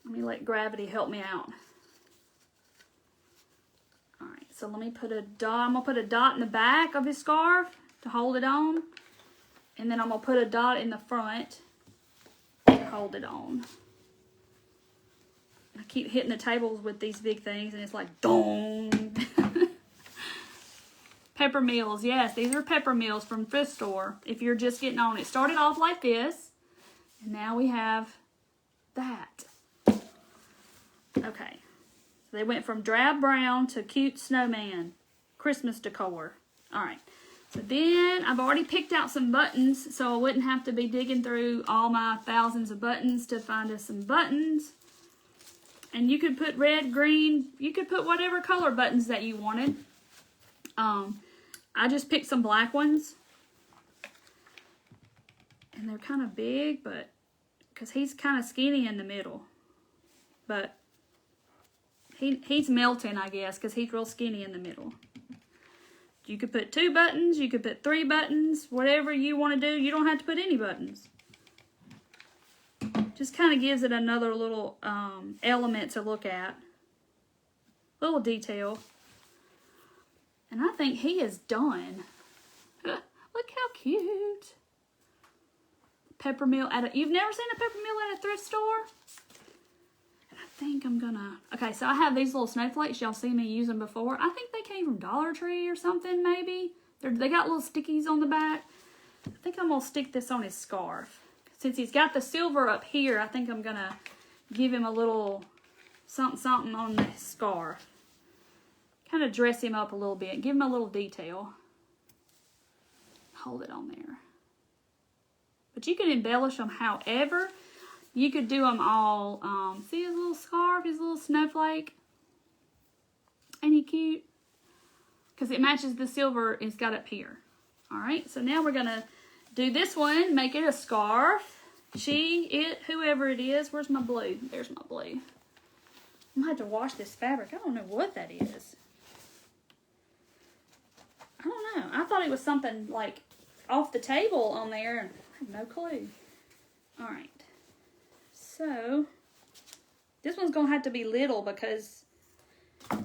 Let me let gravity help me out. All right, so let me put a dot. I'm going to put a dot in the back of his scarf to hold it on. And then I'm going to put a dot in the front to hold it on. I keep hitting the tables with these big things, and it's like, dong. Peppermills, yes, these are Peppermills from thrift store. If you're just getting on, it started off like this, and now we have that. Okay, so they went from drab brown to cute snowman, Christmas decor. All right, so then I've already picked out some buttons, so I wouldn't have to be digging through all my thousands of buttons to find us some buttons. And you could put red, green, you could put whatever color buttons that you wanted. I just picked some black ones. And they're kind of big, but because he's kind of skinny in the middle. But he's melting, I guess, because he's real skinny in the middle. You could put 2 buttons, you could put 3 buttons, whatever you want to do. You don't have to put any buttons. Just kind of gives it another little element to look at. Little detail. And I think he is done. Look how cute. Peppermill you've never seen a Peppermill at a thrift store? And I think I'm gonna, okay, so I have these little snowflakes. Y'all see me use them before. I think they came from Dollar Tree or something, maybe. They got little stickies on the back. I think I'm gonna stick this on his scarf. Since he's got the silver up here, I think I'm gonna give him a little something on the scarf. Kind of dress him up a little bit. Give him a little detail. Hold it on there. But you can embellish them however. You could do them all. See his little scarf, his little snowflake? Ain't he cute? Because it matches the silver it's got up here. Alright, so now we're going to do this one. Make it a scarf. She, it, whoever it is. Where's my blue? There's my blue. I'm going to have to wash this fabric. I don't know what that is. I don't know. I thought it was something like off the table on there. And I have no clue. Alright. So, this one's going to have to be little because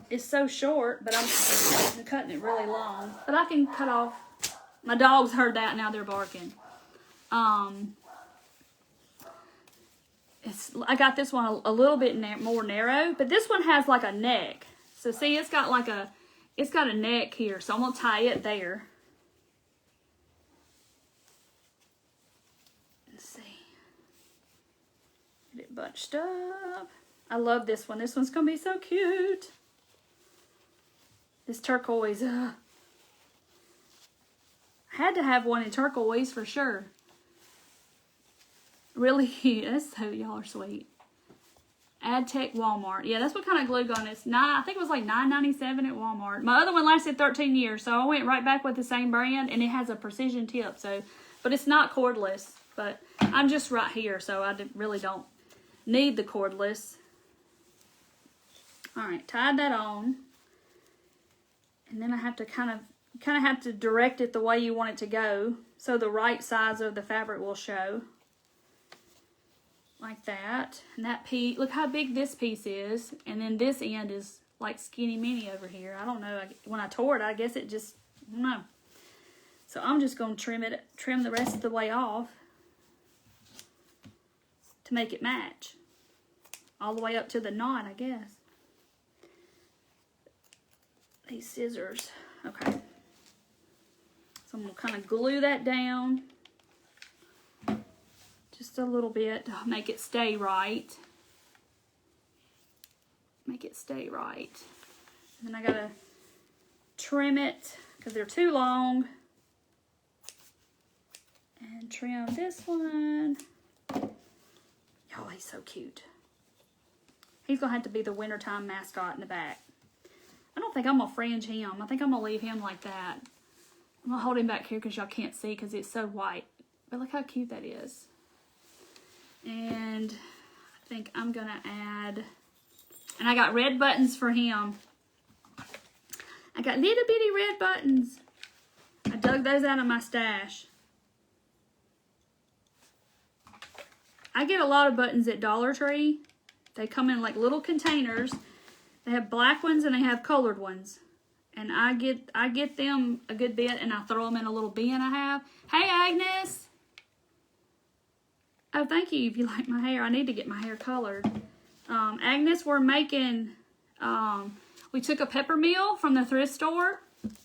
it's so short. But I'm cutting it really long. But I can cut off. My dogs heard that. Now they're barking. I got this one a little bit more narrow. But this one has like a neck. So see, it's got like a... It's got a neck here, so I'm going to tie it there. Let's see. Get it bunched up. I love this one. This one's going to be so cute. This turquoise. I had to have one in turquoise for sure. Really cute. That's so y'all are sweet. AdTech Walmart. Yeah, that's what kind of glue gun is. I think it was like $9.97 at Walmart. My other one lasted 13 years, so I went right back with the same brand, and it has a precision tip. So, but it's not cordless. But I'm just right here, so I really don't need the cordless. All right, tied that on, and then I have to kind of have to direct it the way you want it to go, so the right size of the fabric will show. Like that. And that piece, look how big this piece is. And then this end is like skinny mini over here. I don't know. When I tore it, I guess it just, I don't know. So I'm just going to trim the rest of the way off to make it match. All the way up to the knot, I guess. These scissors. Okay. So I'm going to kind of glue that down. Just a little bit to make it stay right. Make it stay right. And then I gotta trim it because they're too long. And trim this one. Oh, he's so cute. He's gonna have to be the wintertime mascot in the back. I don't think I'm gonna fringe him. I think I'm gonna leave him like that. I'm gonna hold him back here because y'all can't see because it's so white. But look how cute that is. And I think I'm going to add, and I got red buttons for him. I got little bitty red buttons. I dug those out of my stash. I get a lot of buttons at Dollar Tree. They come in like little containers. They have black ones and they have colored ones. And I get them a good bit and I throw them in a little bin I have. Hey, Agnes. Oh, thank you if you like my hair. I need to get my hair colored. Agnes, we're making, we took a Peppermill from the thrift store,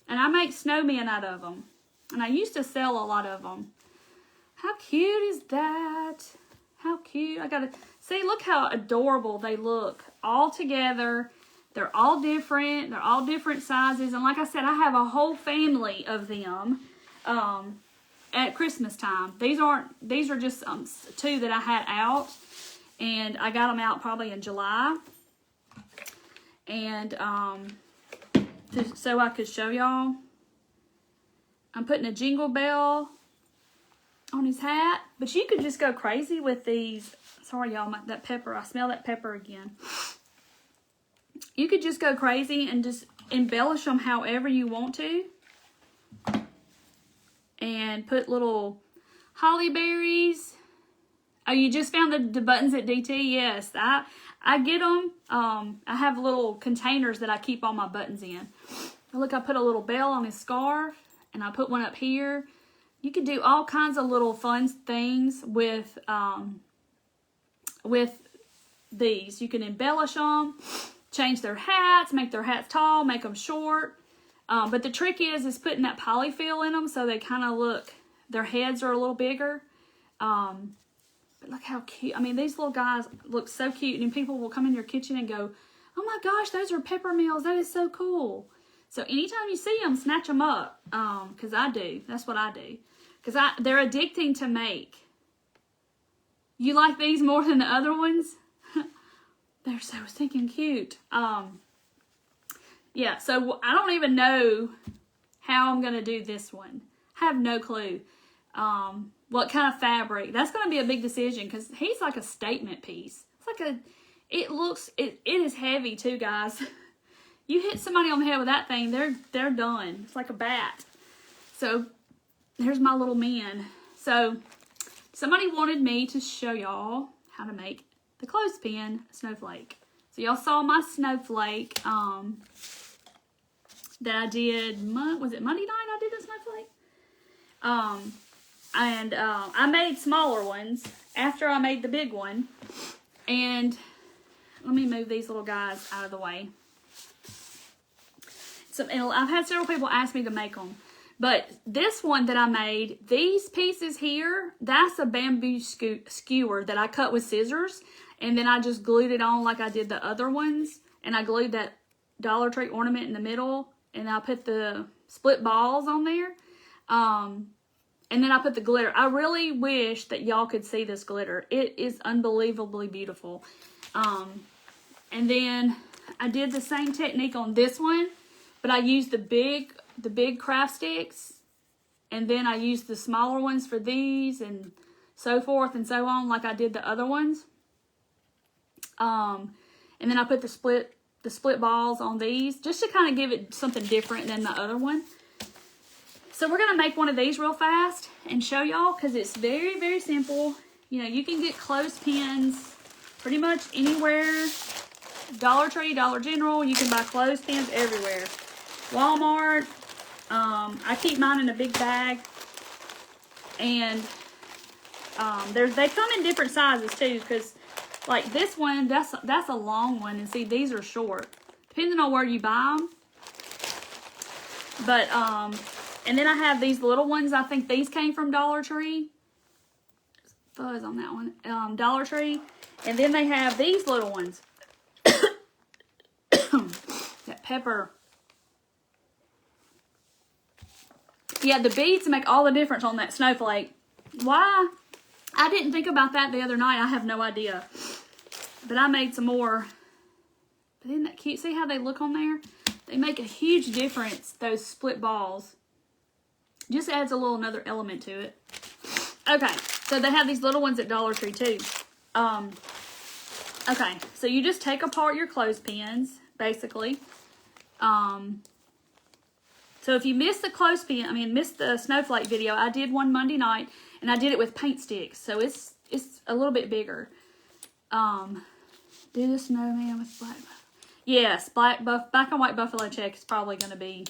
and I make snowmen out of them. And I used to sell a lot of them. How cute is that? How cute. I gotta, see, look how adorable they look all together. They're all different. They're all different sizes. And like I said, I have a whole family of them. At Christmas time. These are just two that I had out, and I got them out probably in July, and so I could show y'all. I'm putting a jingle bell on his hat, but you could just go crazy with these. Sorry y'all, that pepper, I smell that pepper again. You could just go crazy and just embellish them however you want to. And put little holly berries. Oh, you just found the buttons at DT? Yes, I get them. I have little containers that I keep all my buttons in. Look, I put a little bell on his scarf, and I put one up here. You could do all kinds of little fun things with these. You can embellish them, change their hats, make their hats tall, make them short. But the trick is putting that polyfill in them so they kind of look, their heads are a little bigger. But look how cute. I mean, these little guys look so cute. And people will come in your kitchen and go, oh my gosh, those are Peppermills. That is so cool. So anytime you see them, snatch them up. Because I do. That's what I do. Because they're addicting to make. You like these more than the other ones? They're so stinking cute. Yeah, so I don't even know how I'm going to do this one. I have no clue. What kind of fabric. That's going to be a big decision because he's like a statement piece. It's like it is heavy too, guys. You hit somebody on the head with that thing, they're done. It's like a bat. So here's my little man. So somebody wanted me to show y'all how to make the clothespin snowflake. So y'all saw my snowflake that I did, was it Monday night I did the snowflake? And I made smaller ones after I made the big one. And let me move these little guys out of the way. So I've had several people ask me to make them. But this one that I made, these pieces here, that's a bamboo skewer that I cut with scissors. And then I just glued it on like I did the other ones. And I glued that Dollar Tree ornament in the middle. And I put the split balls on there. And then I put the glitter. I really wish that y'all could see this glitter. It is unbelievably beautiful. And then I did the same technique on this one. But I used the big craft sticks. And then I used the smaller ones for these. And so forth and so on like I did the other ones. And then I put the split balls on these just to kind of give it something different than the other one. So we're going to make one of these real fast and show y'all because it's very, very simple. You know, you can get clothespins pretty much anywhere. Dollar Tree, Dollar General, you can buy clothespins everywhere. Walmart, I keep mine in a big bag. And they come in different sizes too because like this one, that's a long one. And see, these are short. Depending on where you buy them. But, and then I have these little ones. I think these came from Dollar Tree. Fuzz on that one. Dollar Tree. And then they have these little ones. That pepper. Yeah, the beads make all the difference on that snowflake. Why? I didn't think about that the other night. I have no idea. But I made some more. But isn't that cute? See how they look on there? They make a huge difference, those split balls. Just adds another element to it. Okay, so they have these little ones at Dollar Tree too. Okay, so you just take apart your clothespins, basically. So if you missed the missed the snowflake video, I did one Monday night, and I did it with paint sticks, so it's a little bit bigger. Do the snowman with black. Yes, black and white buffalo check is probably gonna be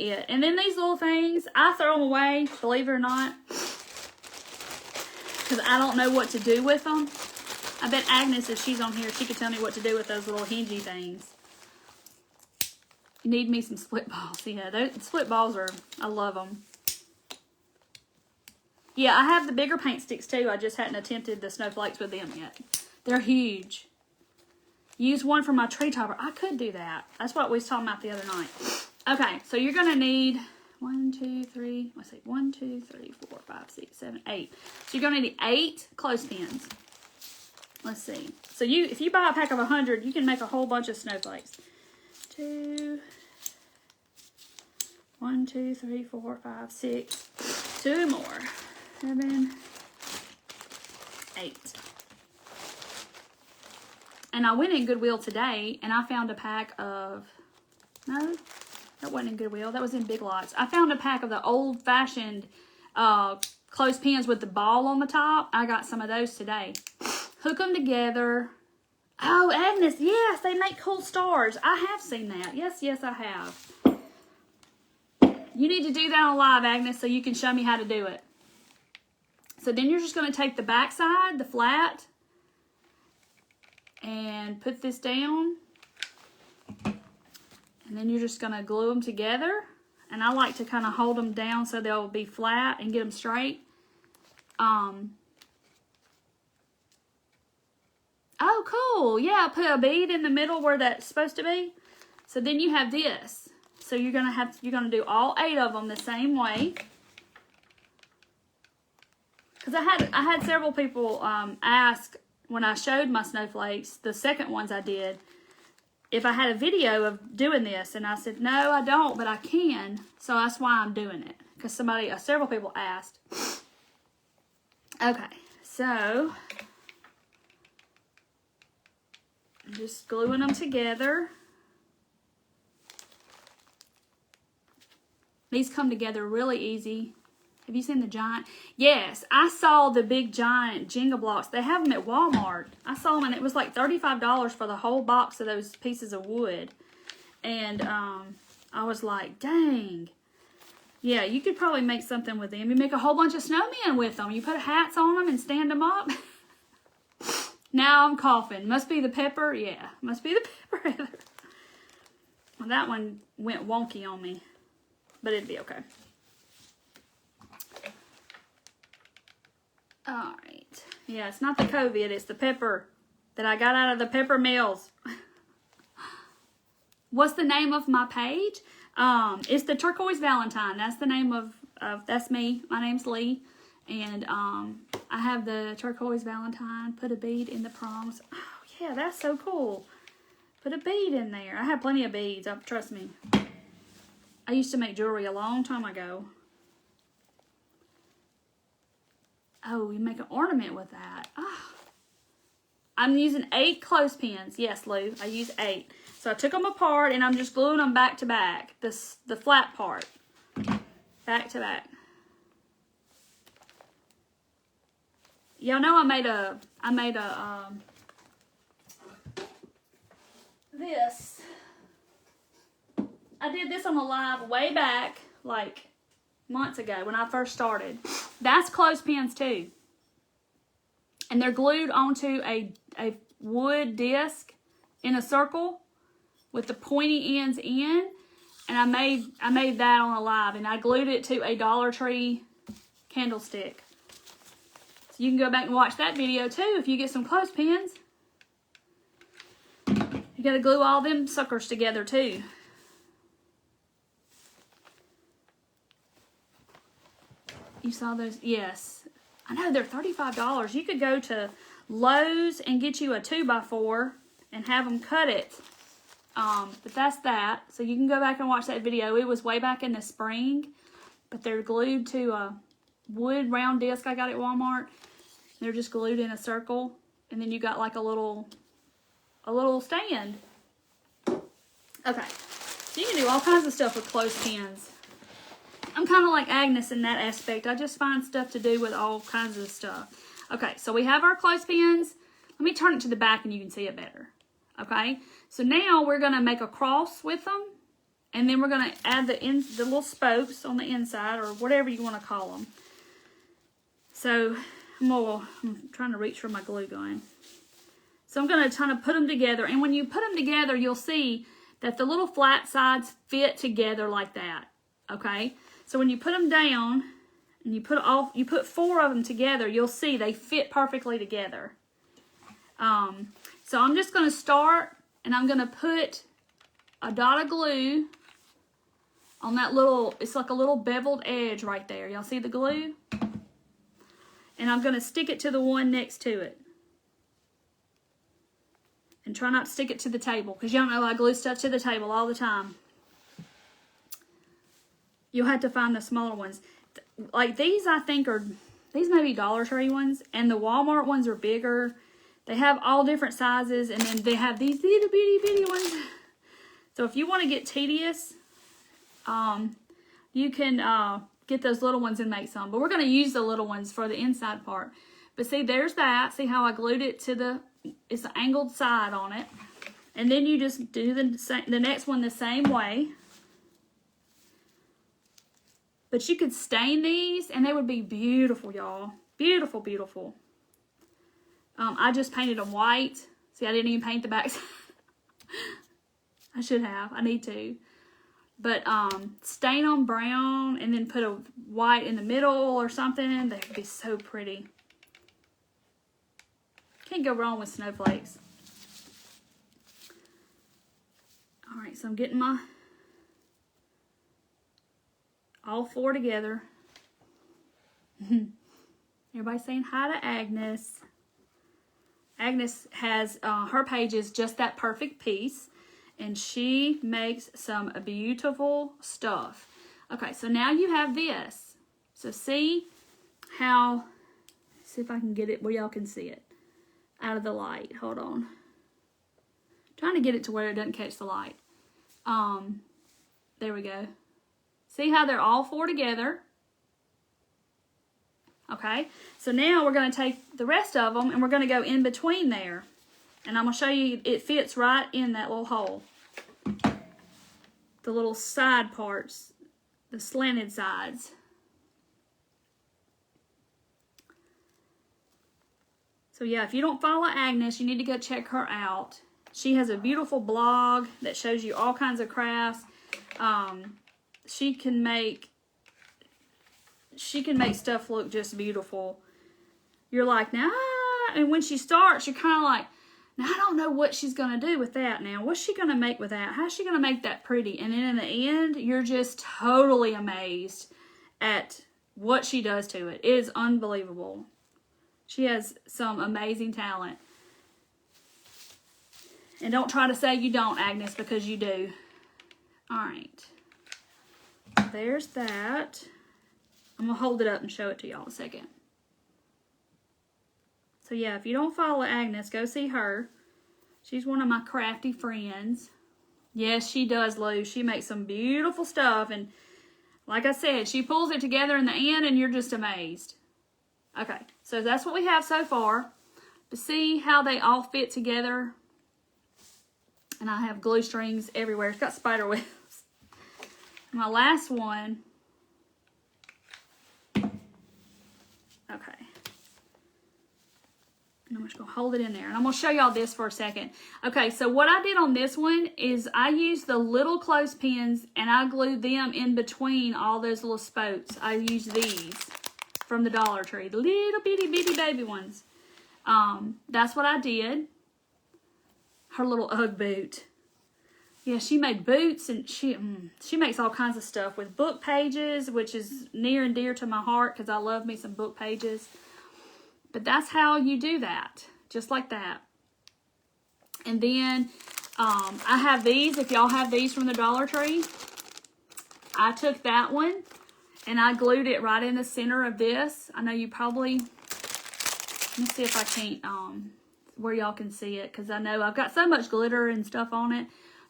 it. And then these little things, I throw them away, believe it or not, because I don't know what to do with them. I bet Agnes, if she's on here, she could tell me what to do with those little hingy things. You need me some split balls. Yeah, those split balls I love them. Yeah, I have the bigger paint sticks too. I just hadn't attempted the snowflakes with them yet. They're huge. Use one for my tree topper. I could do that. That's what we was talking about the other night. Okay, so you're going to need 1, 2, 3, 4, 5, 6, 7, 8. So you're going to need 8 clothespins. Let's see. So if you buy a pack of 100, you can make a whole bunch of snowflakes. 1, 2, 3, 4, 5, 6. 2 more. 7, 8. And I went in Goodwill today, and I found a pack of, no, that wasn't in Goodwill. That was in Big Lots. I found a pack of the old-fashioned clothespins with the ball on the top. I got some of those today. Hook them together. Oh, Agnes, yes, they make cool stars. I have seen that. Yes, yes, I have. You need to do that on live, Agnes, so you can show me how to do it. So then you're just going to take the back side, the flat, and put this down. And then you're just going to glue them together. And I like to kind of hold them down so they'll be flat and get them straight. Oh, cool. Yeah, put a bead in the middle where that's supposed to be. So then you have this. So you're gonna do all 8 of them the same way. Because I had several people ask when I showed my snowflakes, the second ones I did, if I had a video of doing this, and I said no, I don't, but I can. So that's why I'm doing it, because several people asked. Okay, so I'm just gluing them together. These come together really easy. Have you seen the giant? Yes, I saw the big giant Jenga blocks. They have them at Walmart. I saw them and it was like $35 for the whole box of those pieces of wood. And I was like, dang. Yeah, you could probably make something with them. You make a whole bunch of snowmen with them. You put hats on them and stand them up. Now I'm coughing. Must be the pepper. Yeah, must be the pepper. Well, that one went wonky on me. But it'd be okay. Alright. Yeah, it's not the COVID. It's the pepper that I got out of the Peppermills. What's the name of my page? It's the Turquoise Valentine. That's the name of that's me. My name's Lee. And I have the Turquoise Valentine. Put a bead in the prongs. Oh, yeah, that's so cool. Put a bead in there. I have plenty of beads. Trust me. I used to make jewelry a long time ago. Oh, you make an ornament with that. Oh. I'm using 8 clothespins. Yes, Lou, I use 8. So I took them apart and I'm just gluing them back to back. The flat part. Back to back. Y'all know I made a this. I did this on a live way back, like months ago when I first started. That's clothespins too. And they're glued onto a wood disc in a circle with the pointy ends in. And I made that on a live, and I glued it to a Dollar Tree candlestick. So you can go back and watch that video too if you get some clothespins. You gotta glue all them suckers together too. You saw those? Yes. I know, they're $35. You could go to Lowe's and get you a 2x4 and have them cut it. But that's that. So you can go back and watch that video. It was way back in the spring. But they're glued to a wood round disc I got at Walmart. They're just glued in a circle. And then you got like a little stand. Okay. So you can do all kinds of stuff with clothespins. I'm kind of like Agnes in that aspect. I just find stuff to do with all kinds of stuff. Okay, so we have our clothespins. Let me turn it to the back and you can see it better. Okay, so now we're going to make a cross with them. And then we're going to add the little spokes on the inside, or whatever you want to call them. So I'm trying to reach for my glue gun. So I'm going to kind of put them together. And when you put them together, you'll see that the little flat sides fit together like that. Okay. So when you put them down and you put 4 of them together, you'll see they fit perfectly together. So I'm just going to start, and I'm going to put a dot of glue on that little, it's like a little beveled edge right there. Y'all see the glue? And I'm going to stick it to the one next to it. And try not to stick it to the table, because y'all know I glue stuff to the table all the time. You'll have to find the smaller ones. Like these, I think these may be Dollar Tree ones, and the Walmart ones are bigger. They have all different sizes, and then they have these little bitty ones. So if you want to get tedious, you can get those little ones and make some. But we're going to use the little ones for the inside part. But see, there's that. See how I glued it to it's the angled side on it. And then you just do the next one the same way. But you could stain these and they would be beautiful, y'all. Beautiful, beautiful. I just painted them white. See, I didn't even paint the backside. I should have. I need to. But stain them brown and then put a white in the middle or something. They would be so pretty. Can't go wrong with snowflakes. Alright, so I'm getting my all 4 together. Everybody saying hi to Agnes. Agnes has, her page is Just That Perfect Piece. And she makes some beautiful stuff. Okay, so now you have this. So see how, see if I can get it where y'all can see it out of the light. Hold on. Trying to get it to where it doesn't catch the light. There we go. See how they're all 4 together? Okay, so now we're going to take the rest of them and we're going to go in between there. And I'm going to show you, it fits right in that little hole. The little side parts, the slanted sides. So yeah, if you don't follow Agnes, you need to go check her out. She has a beautiful blog that shows you all kinds of crafts. She can make stuff look just beautiful. You're like, nah, and when she starts, you're kind of like, now I don't know what she's going to do with that now. What's she going to make with that? How's she going to make that pretty? And then in the end, you're just totally amazed at what she does to it. It is unbelievable. She has some amazing talent. And don't try to say you don't, Agnes, because you do. Alright. There's that. I'm going to hold it up and show it to y'all in a second. So yeah, if you don't follow Agnes, go see her. She's one of my crafty friends. Yes, she does, Lou. She makes some beautiful stuff. And like I said, she pulls it together in the end and you're just amazed. Okay, so that's what we have so far. To see how they all fit together. And I have glue strings everywhere. It's got spider webs. My last one. Okay. And I'm just going to hold it in there. And I'm going to show y'all this for a second. Okay, so what I did on this one is I used the little clothespins and I glued them in between all those little spokes. I used these from the Dollar Tree. The little bitty baby ones. That's what I did. Her little Ugg boot. Yeah, she made boots and she makes all kinds of stuff with book pages, which is near and dear to my heart because I love me some book pages. But that's how you do that, just like that. And then I have these. If y'all have these from the Dollar Tree, I took that one and I glued it right in the center of this. I know you probably, let me see if I can't, where y'all can see it, because I know I've got so much glitter and stuff on it.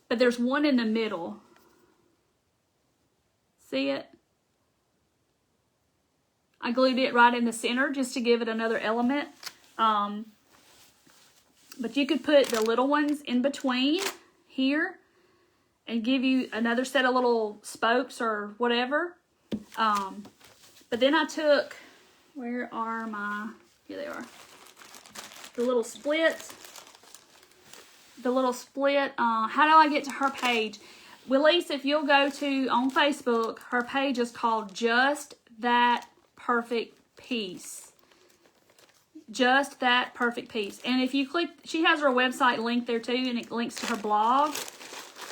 But there's one in the middle. See it? I glued it right in the center just to give it another element. But you could put the little ones in between here and give you another set of little spokes or whatever. But then I took, where are my, here they are. The little splits. The little split, how do I get to her page? Willise, if you'll go to, on Facebook, her page is called Just That Perfect Piece. Just That Perfect Piece. And if you click, she has her website linked there too, and it links to her blog.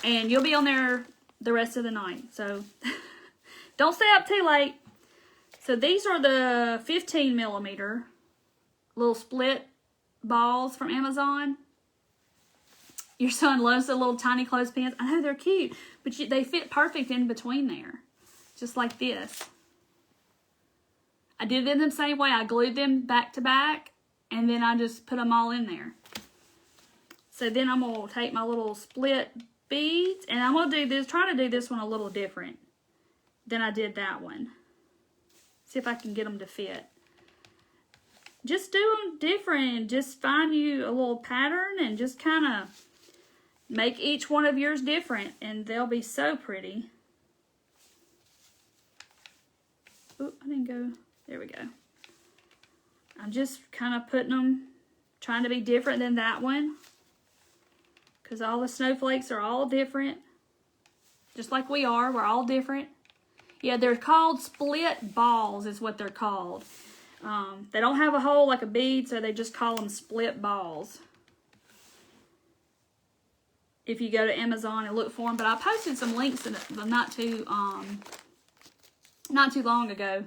And you'll be on there the rest of the night. So, don't stay up too late. So, these are the 15 millimeter little split balls from Amazon. Your son loves the little tiny clothespins. I know they're cute, but they fit perfect in between there. Just like this. I did it in the same way. I glued them back to back, and then I just put them all in there. So then I'm going to take my little split beads, and I'm going to do this, try to do this one a little different than I did that one. See if I can get them to fit. Just do them different. Just find you a little pattern and just kind of make each one of yours different. And they'll be so pretty. Oh, I didn't go. There we go. I'm just kind of putting them, trying to be different than that one. Because all the snowflakes are all different. Just like we are. We're all different. Yeah, they're called split balls is what they're called. They don't have a hole like a bead, so they just call them split balls. If you go to Amazon and look for them. But I posted some links in it, but not too long ago.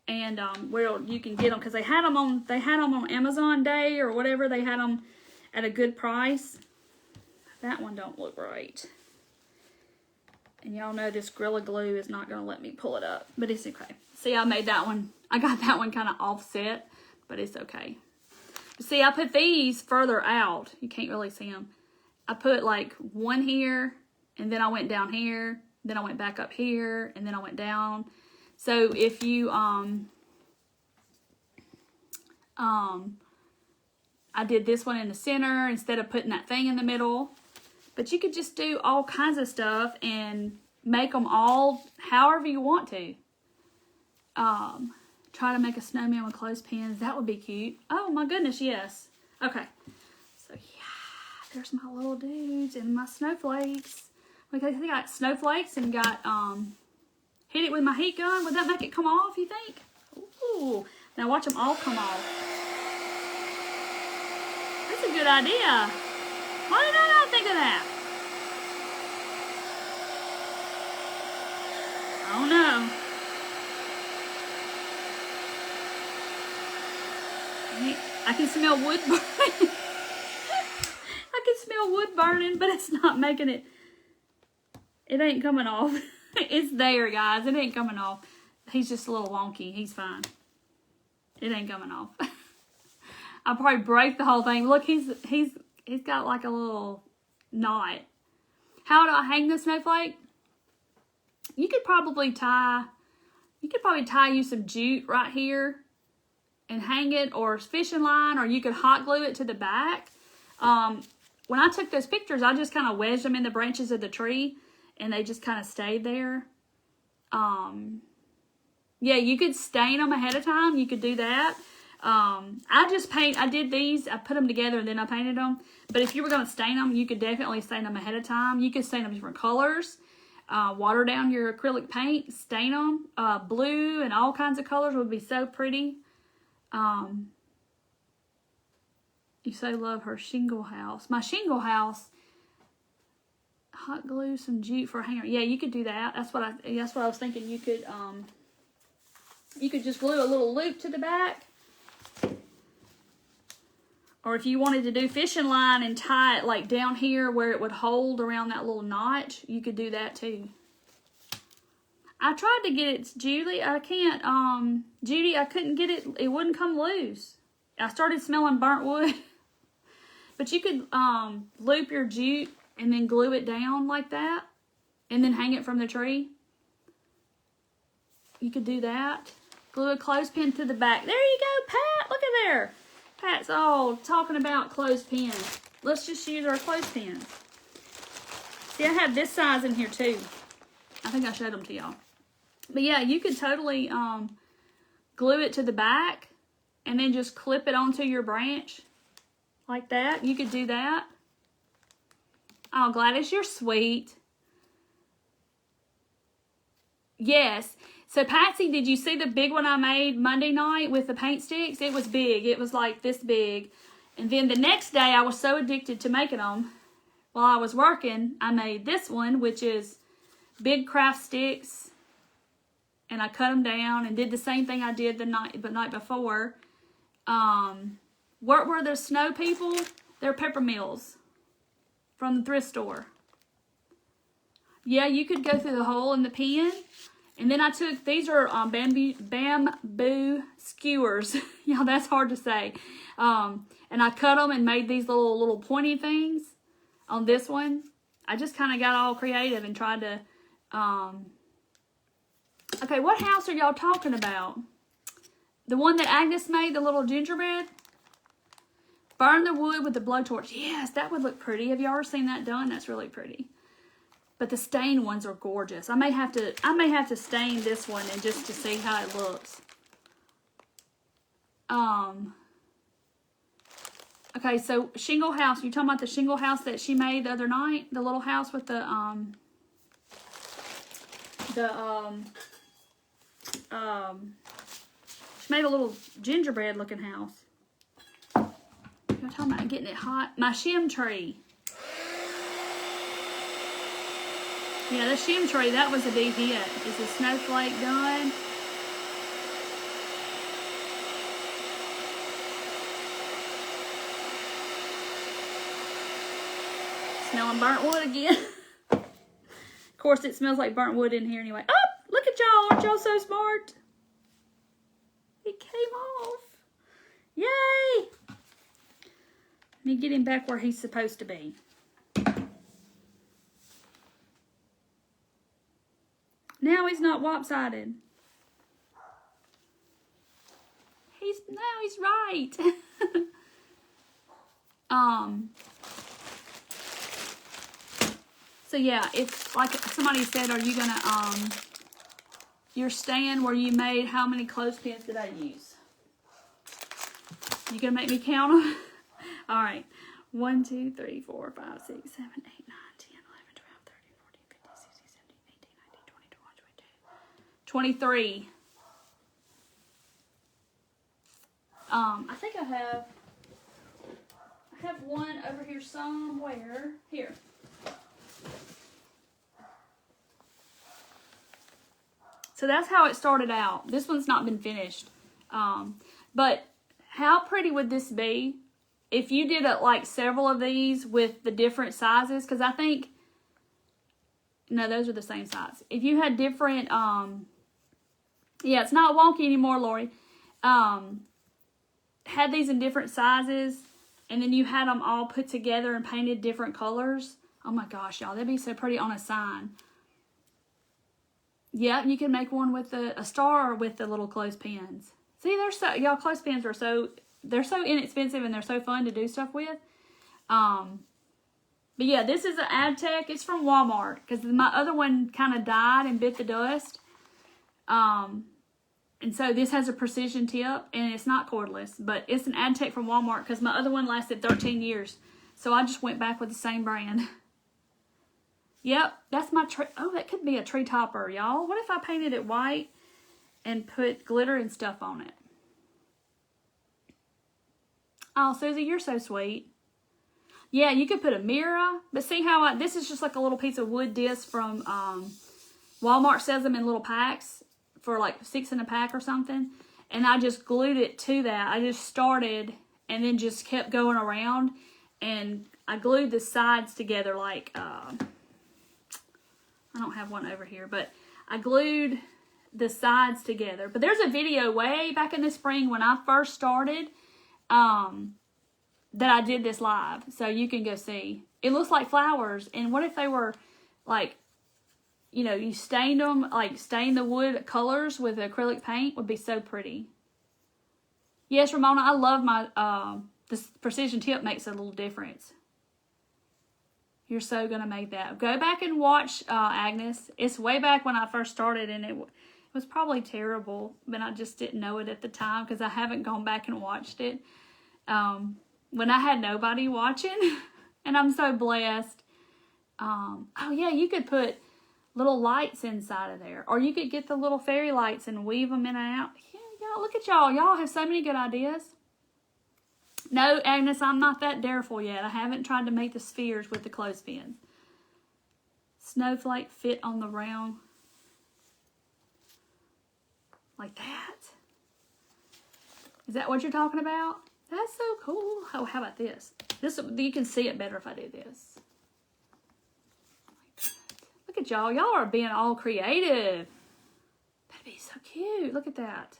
And where you can get them, because they had them on Amazon Day or whatever. They had them at a good price. That one don't look right. And y'all know this Gorilla Glue is not going to let me pull it up. But it's okay. See, I made that one. I got that one kind of offset. But it's okay. But see, I put these further out. You can't really see them. I put like one here. And then I went down here. Then I went back up here. And then I went down. So if you, I did this one in the center instead of putting that thing in the middle. But you could just do all kinds of stuff and make them all however you want to. Try to make a snowman with clothespins. That would be cute. Oh my goodness, yes. Okay. So yeah, there's my little dudes and my snowflakes. Okay, I got snowflakes and got, hit it with my heat gun. Would that make it come off, you think? Ooh. Now watch them all come off. That's a good idea. Why did I not think of that? I don't know. I can smell wood burning. I can smell wood burning, but it's not making it. It ain't coming off. It's there, guys. It ain't coming off. He's just a little wonky. He's fine. It ain't coming off. I'll probably break the whole thing. Look, he's got like a little knot. How do I hang the snowflake? You could probably tie you some jute right here and hang it, or fishing line, or you could hot glue it to the back. When I took those pictures, I just kind of wedged them in the branches of the tree and they just kind of stayed there. Yeah, you could stain them ahead of time. You could do that. I did these, I put them together and then I painted them. But if you were going to stain them, you could definitely stain them ahead of time. You could stain them different colors. Water down your acrylic paint, stain them. Blue and all kinds of colors would be so pretty. You so love her shingle house. My shingle house, hot glue some jute for a hanger. Yeah, you could do that. That's what I was thinking. You could just glue a little loop to the back. Or if you wanted to do fishing line and tie it like down here where it would hold around that little notch, you could do that too. I tried to get it, Judy. I can't, Judy, I couldn't get it. It wouldn't come loose. I started smelling burnt wood. But you could loop your jute and then glue it down like that. And then hang it from the tree. You could do that. Glue a clothespin to the back. There you go, Pat. Look at there. Pat's all talking about clothespins. Let's just use our clothespins. See, I have this size in here too. I think I showed them to y'all. But yeah, you could totally glue it to the back and then just clip it onto your branch like that. You could do that. Oh, Gladys, you're sweet. Yes. So, Patsy, did you see the big one I made Monday night with the paint sticks? It was big. It was like this big. And then the next day, I was so addicted to making them. While I was working, I made this one, which is big craft sticks. And I cut them down and did the same thing I did the night before. What were the snow people? They're Peppermills from the thrift store. Yeah, you could go through the hole in the pin. And then I took, these are bamboo skewers. Yeah, that's hard to say. And I cut them and made these little pointy things on this one. I just kind of got all creative and tried to Okay, what house are y'all talking about? The one that Agnes made, the little gingerbread? Burn the wood with the blowtorch. Yes, that would look pretty. Have you ever seen that done? That's really pretty. But the stained ones are gorgeous. I may have to stain this one and just to see how it looks. Okay, so shingle house. You talking about the shingle house that she made the other night? The little house with the she made a little gingerbread looking house. You're talking about getting it hot. My shim tree. Yeah, the shim tree, that was a big hit. Is the snowflake done? Smelling burnt wood again. Of course, it smells like burnt wood in here anyway. Oh, look at y'all. Aren't y'all so smart? It came off. Yay! Let me get him back where he's supposed to be. Now he's not lopsided. He's right. So yeah, it's like somebody said, are you gonna your stand where you made, how many clothespins did I use? You gonna make me count them? All right. 1, 2, 3, 4, 5, 6, 7, 8, 9, 10, 11, 12, 13, 14, 15, 16, 17, 18, 19, 20, 21, 22, 23. I think I have one over here somewhere. Here. So that's how it started out. This one's not been finished. But how pretty would this be if you did like several of these with the different sizes? Because I think, no, those are the same size. If you had different, yeah, it's not wonky anymore, Lori. Had these in different sizes, and then you had them all put together and painted different colors. Oh my gosh, y'all, that'd be so pretty on a sign. Yeah, you can make one with a star with the little clothespins. See, they're so, y'all, clothespins are so, they're so inexpensive and they're so fun to do stuff with. But yeah, this is an Adtech. It's from Walmart because my other one kind of died and bit the dust. And so this has a precision tip and it's not cordless, but it's an Adtech from Walmart because my other one lasted 13 years. So I just went back with the same brand. Yep, that's my tree. Oh, that could be a tree topper, y'all. What if I painted it white and put glitter and stuff on it? Oh, Susie, you're so sweet. Yeah, you could put a mirror, but see how this is just like a little piece of wood disc from Walmart. Sells them in little packs for like 6 in a pack or something. And I just glued it to that. I just started and then just kept going around. And I glued the sides together like, I don't have one over here, but I glued the sides together. But there's a video way back in the spring when I first started that I did this live. So you can go see. It looks like flowers. And what if they were like, you know, you stained them, like stain the wood colors with acrylic paint would be so pretty. Yes, Ramona, I love my, this precision tip makes a little difference. You're so going to make that. Go back and watch, Agnes. It's way back when I first started, and it was probably terrible, but I just didn't know it at the time because I haven't gone back and watched it. When I had nobody watching, and I'm so blessed. Oh, yeah, you could put little lights inside of there, or you could get the little fairy lights and weave them in and out. Yeah, y'all, look at y'all. Y'all have so many good ideas. No, Agnes, I'm not that dareful yet. I haven't tried to make the spheres with the clothespins. Snowflake fit on the round. Like that. Is that what you're talking about? That's so cool. Oh, how about this? You can see it better if I do this. Like that. Look at y'all. Y'all are being all creative. That'd be so cute. Look at that.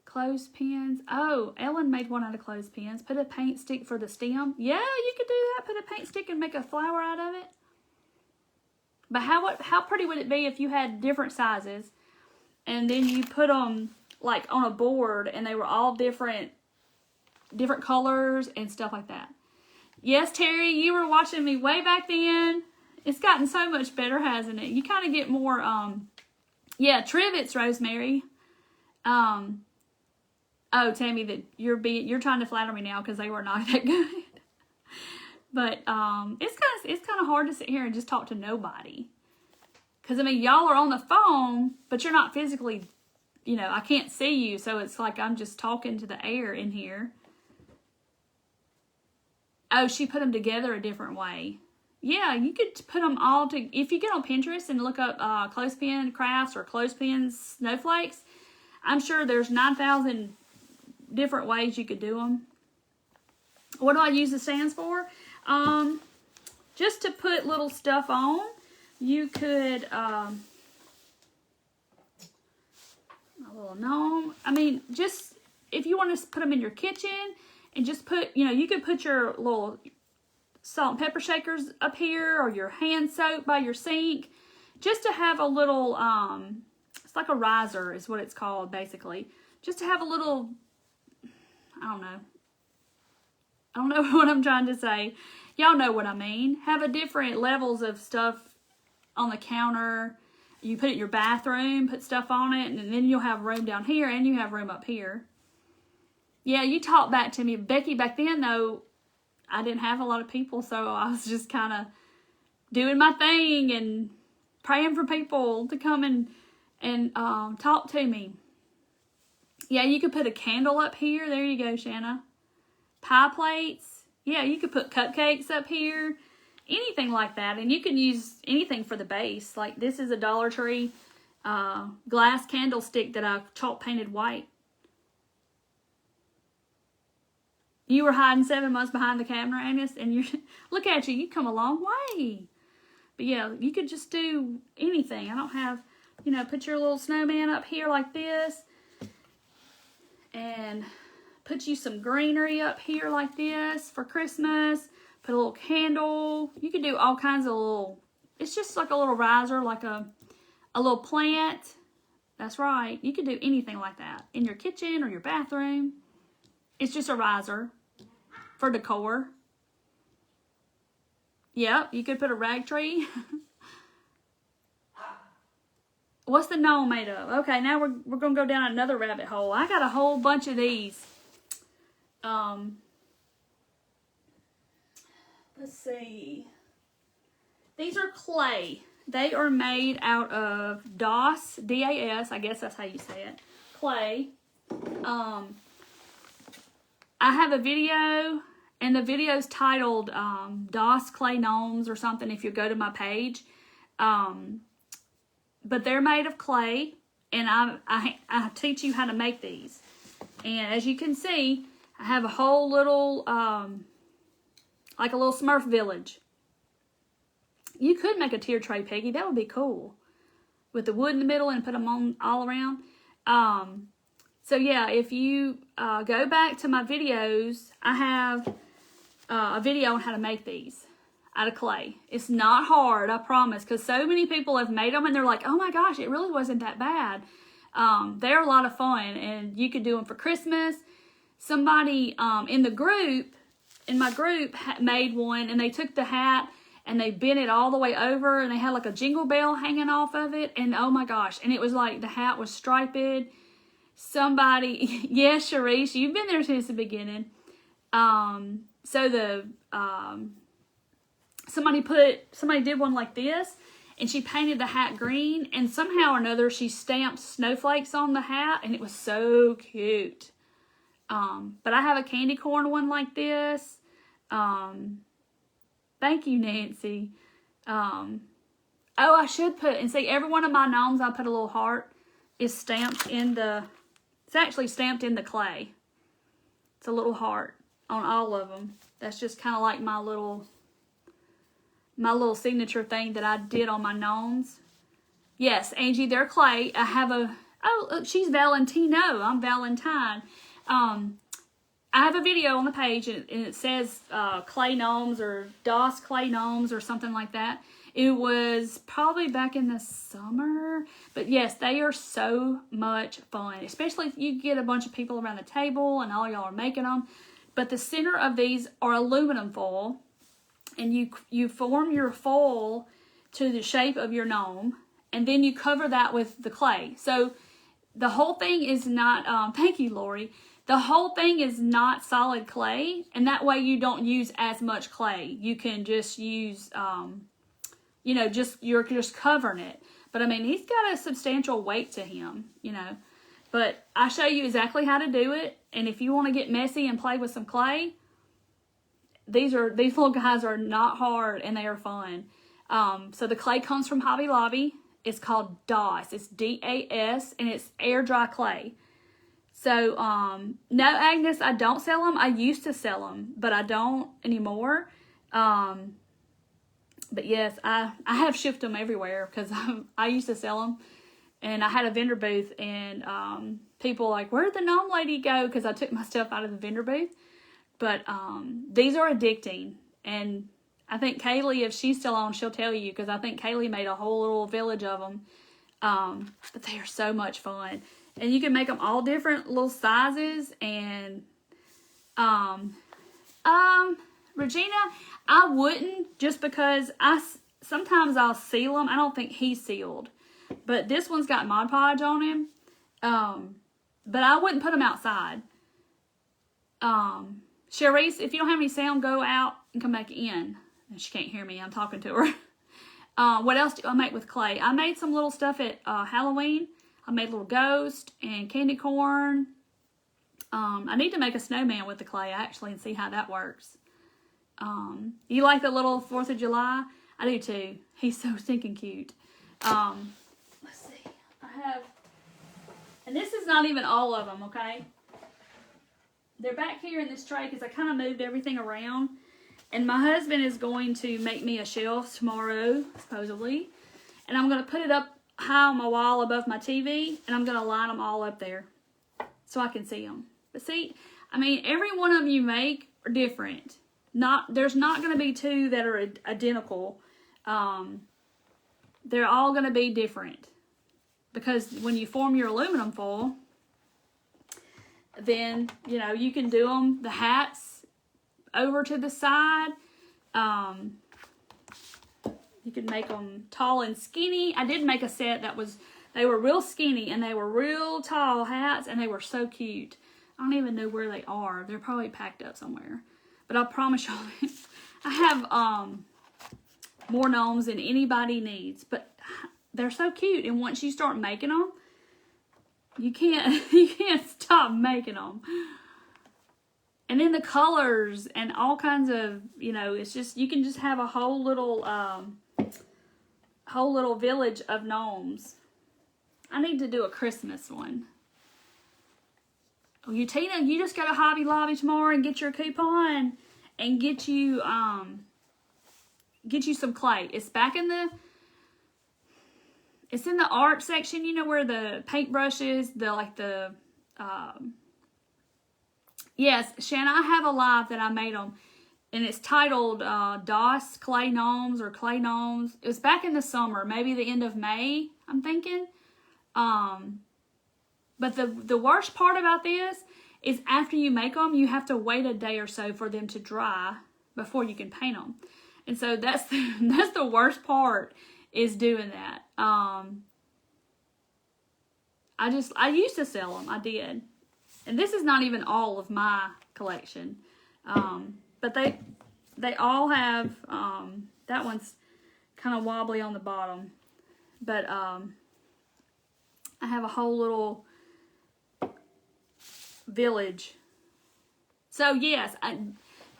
Clothespins. Oh, Ellen made one out of clothespins. Put a paint stick for the stem. Yeah, you could do that. Put a paint stick and make a flower out of it. But how pretty would it be if you had different sizes and then you put them like on a board, and they were all different colors and stuff like that. Yes, Terry, you were watching me way back then. It's gotten so much better, hasn't it? You kind of get more, yeah, trivets, Rosemary. Oh, Tammy, that you're trying to flatter me now because they were not that good. But it's kind of hard to sit here and just talk to nobody. Because, I mean, y'all are on the phone, but you're not physically, you know, I can't see you. So it's like I'm just talking to the air in here. Oh, she put them together a different way. Yeah, you could put them all to, if you get on Pinterest and look up clothespin crafts or clothespin snowflakes, I'm sure there's 9,000 different ways you could do them. What do I use the stands for? Just to put little stuff on. You could, a little gnome. I mean, just, if you want to put them in your kitchen and just put, you know, you could put your little salt and pepper shakers up here or your hand soap by your sink. Just to have a little, it's like a riser is what it's called, basically. Just to have a little, I don't know what I'm trying to say. Y'all know what I mean. Have a different levels of stuff on the counter. You put it in your bathroom, put stuff on it, and then you'll have room down here and you have room up here. Yeah, you talked back to me. Becky, back then, though, I didn't have a lot of people, so I was just kind of doing my thing and praying for people to come and talk to me. Yeah, you could put a candle up here. There you go, Shanna. Pie plates. Yeah, you could put cupcakes up here. Anything like that. And you can use anything for the base. Like this is a Dollar Tree glass candlestick that I chalk painted white. You were hiding 7 months behind the camera, Agnes, and you look at you. You come a long way. But yeah, you could just do anything. I don't have, you know, put your little snowman up here like this. And put you some greenery up here like this for Christmas. Put a little candle. You could do all kinds of little, it's just like a little riser, like a little plant. That's right. You could do anything like that in your kitchen or your bathroom. It's just a riser for decor. Yep, you could put a rag tree. What's the gnome made of? Okay, now we're going to go down another rabbit hole. I got a whole bunch of these. Let's see. These are clay. They are made out of DAS, D-A-S, I guess that's how you say it, clay. I have a video, and the video's titled DAS Clay Gnomes or something if you go to my page. But they're made of clay, and I teach you how to make these. And as you can see, I have a whole little, like a little Smurf village. You could make a tier tray, Peggy. That would be cool. With the wood in the middle and put them on all around. So yeah, if you go back to my videos, I have a video on how to make these out of clay. It's not hard, I promise, because so many people have made them and they're like, oh my gosh, it really wasn't that bad. They're a lot of fun, and you could do them for Christmas. Somebody in my group made one, and they took the hat and they bent it all the way over, and they had like a jingle bell hanging off of it, and oh my gosh, and it was like the hat was striped. Somebody, yes, Sharice, you've been there since the beginning. So the somebody did one like this, and she painted the hat green, and somehow or another she stamped snowflakes on the hat, and it was so cute. But I have a candy corn one like this. Thank you, Nancy. Oh, I should put, and see, every one of my gnomes I put a little heart is stamped in the, it's actually stamped in the clay. It's a little heart on all of them. That's just kind of like my little signature thing that I did on my gnomes. Yes, Angie, they're clay. I have a, oh, look, she's Valentino. I'm Valentine. I have a video on the page, and it says clay gnomes or DOS clay gnomes or something like that. It was probably back in the summer, But yes, they are so much fun, especially if you get a bunch of people around the table and all y'all are making them. But the center of these are aluminum foil, and you form your foil to the shape of your gnome, and then you cover that with the clay. So the whole thing is not, thank you, Lori. The whole thing is not solid clay, and that way you don't use as much clay. You can just use, you're just covering it. But I mean, he's got a substantial weight to him, But I show you exactly how to do it, and if you want to get messy and play with some clay, these little guys are not hard and they are fun. So the clay comes from Hobby Lobby. It's called DAS. It's DAS, and it's air dry clay. So, no, Agnes, I don't sell them. I used to sell them, but I don't anymore. But yes, I have shipped them everywhere because I used to sell them. And I had a vendor booth, and people like, where'd the gnome lady go? Because I took my stuff out of the vendor booth. But these are addicting. And I think Kaylee, if she's still on, she'll tell you, because I think Kaylee made a whole little village of them. But they are so much fun. And you can make them all different little sizes. And Regina, I wouldn't, just because sometimes I'll seal them. I don't think he's sealed. But this one's got Mod Podge on him. But I wouldn't put them outside. Charisse, if you don't have any sound, go out and come back in. She can't hear me. I'm talking to her. What else do I make with clay? I made some little stuff at Halloween. I made little ghost and candy corn. I need to make a snowman with the clay, actually, and see how that works. You like the little 4th of July? I do, too. He's so stinking cute. Let's see. I have... And this is not even all of them, okay? They're back here in this tray because I kind of moved everything around. And my husband is going to make me a shelf tomorrow, supposedly. And I'm going to put it up high on my wall above my TV. And I'm going to line them all up there so I can see them. But see, I mean, every one of them you make are different. There's not going to be two that are identical. They're all going to be different. Because when you form your aluminum foil, then, you can do them, the hats, over to the side. You can make them tall and skinny. I did make a set they were real skinny and they were real tall hats and they were so cute. I don't even know where they are. They're probably packed up somewhere. But I promise y'all, I have more gnomes than anybody needs. But they're so cute. And once you start making them, you can't stop making them. And then the colors and all kinds of, it's just, you can just have a whole little village of gnomes. I need to do a Christmas one. Oh, Tina, you just go to Hobby Lobby tomorrow and get your coupon and get you some clay. It's back in the... It's in the art section, where the paintbrush is, yes, Shanna, I have a live that I made them, and it's titled DOS Clay Gnomes or Clay Gnomes. It was back in the summer, maybe the end of May, I'm thinking. But the worst part about this is after you make them, you have to wait a day or so for them to dry before you can paint them. And so that's the worst part, is doing that. I used to sell them. I did. And this is not even all of my collection. But they all have, that one's kind of wobbly on the bottom. But I have a whole little village. So yes,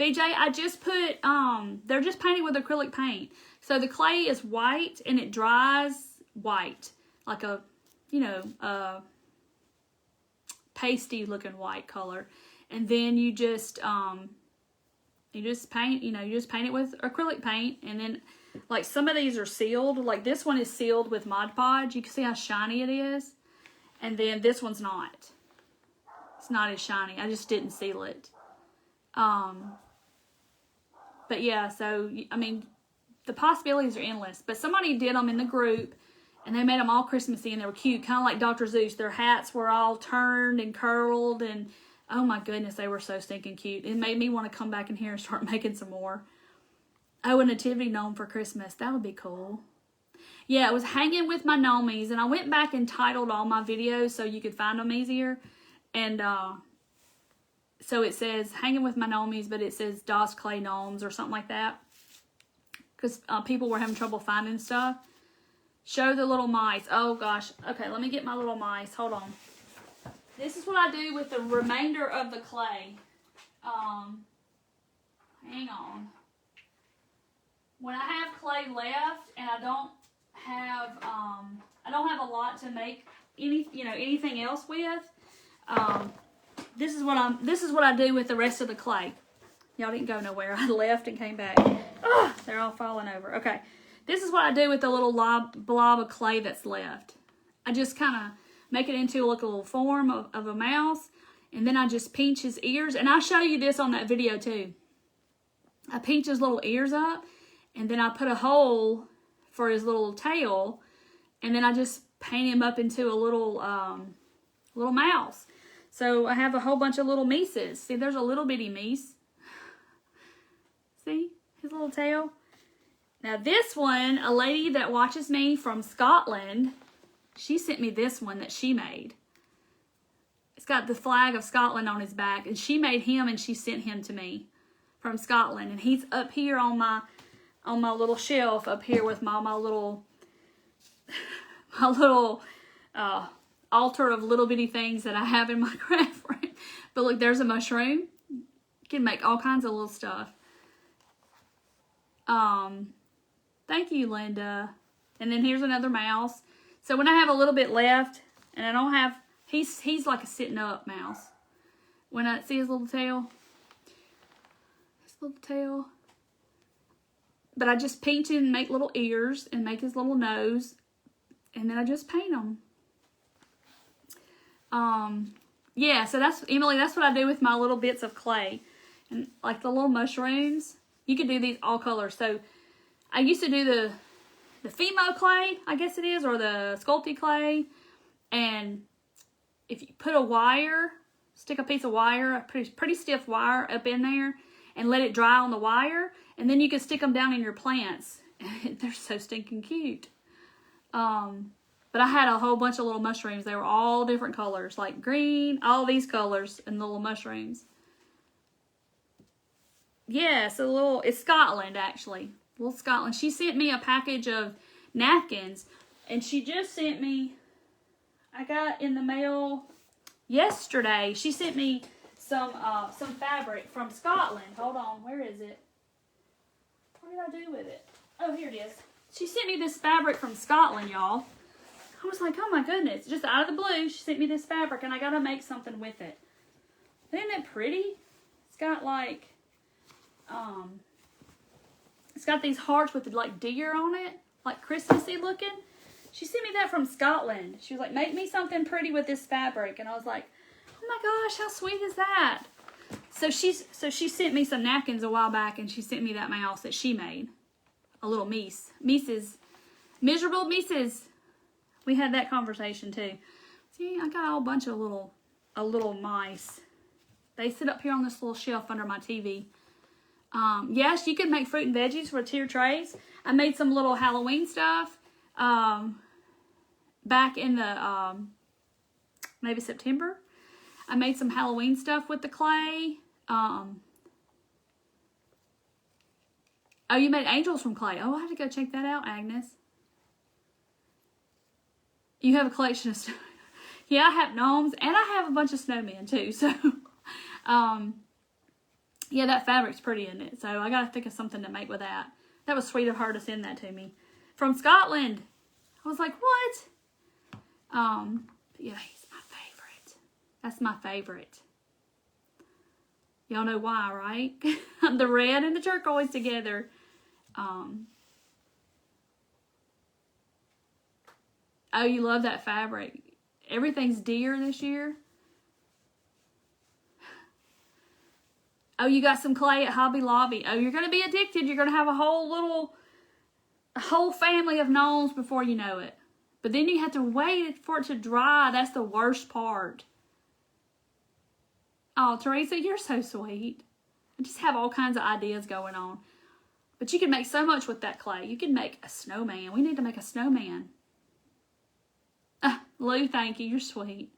BJ, I just put, they're just painted with acrylic paint. So the clay is white and it dries white, like a pasty looking white color. And then you just paint, you just paint it with acrylic paint. And then like some of these are sealed. Like this one is sealed with Mod Podge. You can see how shiny it is. And then this one's not. It's not as shiny. I just didn't seal it. But yeah, so, I mean, the possibilities are endless. But somebody did them in the group, And they made them all Christmassy, and they were cute, kind of like Dr. Zeus. Their hats were all turned and curled, and oh my goodness, they were so stinking cute. It made me want to come back in here and start making some more. Oh, a nativity gnome for Christmas. That would be cool. Yeah, it was hanging with my gnomies, and I went back and titled all my videos so you could find them easier. And so it says hanging with my gnomies, but it says DOS Clay Gnomes or something like that. Because people were having trouble finding stuff. Show the little mice. Oh, gosh. Okay, let me get my little mice. Hold on. This is what I do with the remainder of the clay. Hang on. When I have clay left and I don't have a lot to make anything else with, this is what I do with the rest of the clay. Y'all didn't go nowhere. I left and came back. Ugh, they're all falling over. Okay. This is what I do with the little blob of clay that's left. I just kind of make it into like a little form of a mouse. And then I just pinch his ears. And I'll show you this on that video too. I pinch his little ears up. And then I put a hole for his little tail. And then I just paint him up into a little mouse. So I have a whole bunch of little mices. See, there's a little bitty mice. See his little tail? Now this one, a lady that watches me from Scotland, she sent me this one that she made. It's got the flag of Scotland on his back, and she made him and she sent him to me from Scotland. And he's up here on my little shelf up here with my little altar of little bitty things that I have in my craft room. But look, there's a mushroom. You can make all kinds of little stuff. Thank you, Linda. And then here's another mouse. So when I have a little bit left, and I don't have, he's like a sitting up mouse. When I see his little tail, but I just paint him and make little ears and make his little nose, and then I just paint them. Yeah, so that's, Emily, that's what I do with my little bits of clay. And like the little mushrooms, you can do these all colors. So I used to do the Fimo clay, I guess it is, or the Sculpty clay. And if you put a wire, stick a piece of wire, a pretty stiff wire up in there, and let it dry on the wire, and then you can stick them down in your plants. They're so stinking cute. But I had a whole bunch of little mushrooms. They were all different colors, like green, all these colors, and the little mushrooms. Yeah, so it's Scotland, actually. Little Scotland. She sent me a package of napkins, and she just sent me, I got in the mail yesterday. She sent me some fabric from Scotland. Hold on, where is it? What did I do with it? Oh, here it is. She sent me this fabric from Scotland, y'all. I was like, oh my goodness, just out of the blue, she sent me this fabric, and I gotta make something with it. Isn't it pretty? It's got like, it's got these hearts with like deer on it, like Christmassy looking. She sent me that from Scotland. She was like, make me something pretty with this fabric. And I was like, oh my gosh, how sweet is that? So she sent me some napkins a while back, and she sent me that mouse that she made. A little Mises. Miserable Mises. We had that conversation too. See, I got a whole bunch of little mice. They sit up here on this little shelf under my TV. Yes, you can make fruit and veggies for tier trays. I made some little Halloween stuff back in the maybe September. I made some Halloween stuff with the clay. Oh, you made angels from clay. Oh, I have to go check that out, Agnes. You have a collection of snow. Yeah, I have gnomes, and I have a bunch of snowmen too. So, yeah, that fabric's pretty, isn't it? So I gotta think of something to make with that. That was sweet of her to send that to me from Scotland. I was like, what? Yeah, he's my favorite. That's my favorite. Y'all know why, right? The red and the turquoise together. Oh, you love that fabric. Everything's deer this year. Oh, you got some clay at Hobby Lobby. Oh, you're going to be addicted. You're going to have a whole family of gnomes before you know it. But then you have to wait for it to dry. That's the worst part. Oh, Teresa, you're so sweet. I just have all kinds of ideas going on. But you can make so much with that clay. You can make a snowman. We need to make a snowman. Lou, thank you. You're sweet.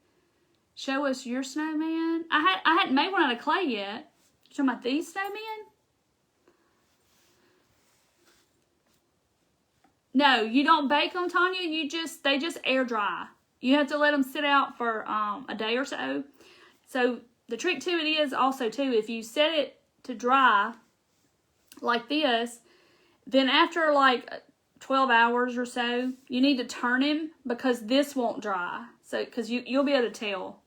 Show us your snowman. I hadn't made one out of clay yet. You talking about these snowmen? No, you don't bake them, Tanya. They just air dry. You have to let them sit out for a day or so. So the trick to it is also too, if you set it to dry like this, then after like 12 hours or so, you need to turn him because this won't dry. So, because you'll be able to tell.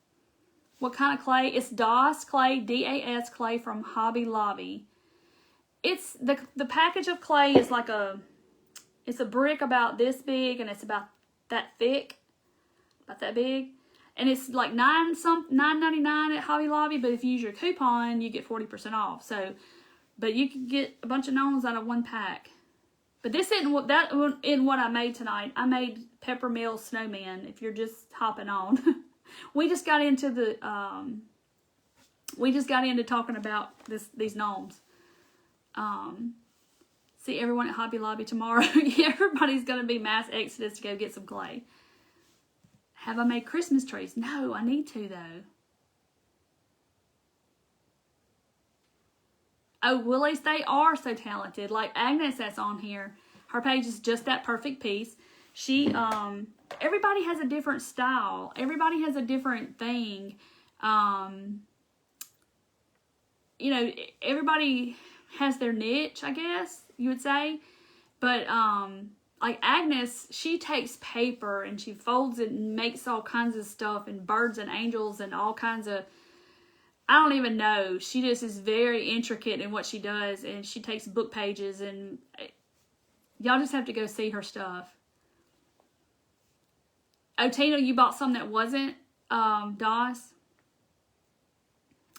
What kind of clay? It's DAS clay, D-A-S clay from Hobby Lobby. It's the package of clay is like it's a brick about this big and it's about that thick, about that big. And it's like $9.99 at Hobby Lobby, but if you use your coupon, you get 40% off. So, but you can get a bunch of gnomes out of one pack. But this isn't what I made tonight. I made Peppermills snowmen. If you're just hopping on, we just got into talking about these gnomes. See everyone at Hobby Lobby tomorrow. Everybody's gonna be mass exodus to go get some clay. Have I made Christmas trees? No, I need to though. Oh, Willies, they are so talented. Like Agnes that's on here. Her page is just that perfect piece. She, everybody has a different style. Everybody has a different thing. You know, everybody has their niche, I guess you would say. But, like Agnes, she takes paper and she folds it and makes all kinds of stuff and birds and angels and all kinds of, I don't even know. She just is very intricate in what she does, and she takes book pages, and y'all just have to go see her stuff. Oh, Tina, you bought some that wasn't DOS?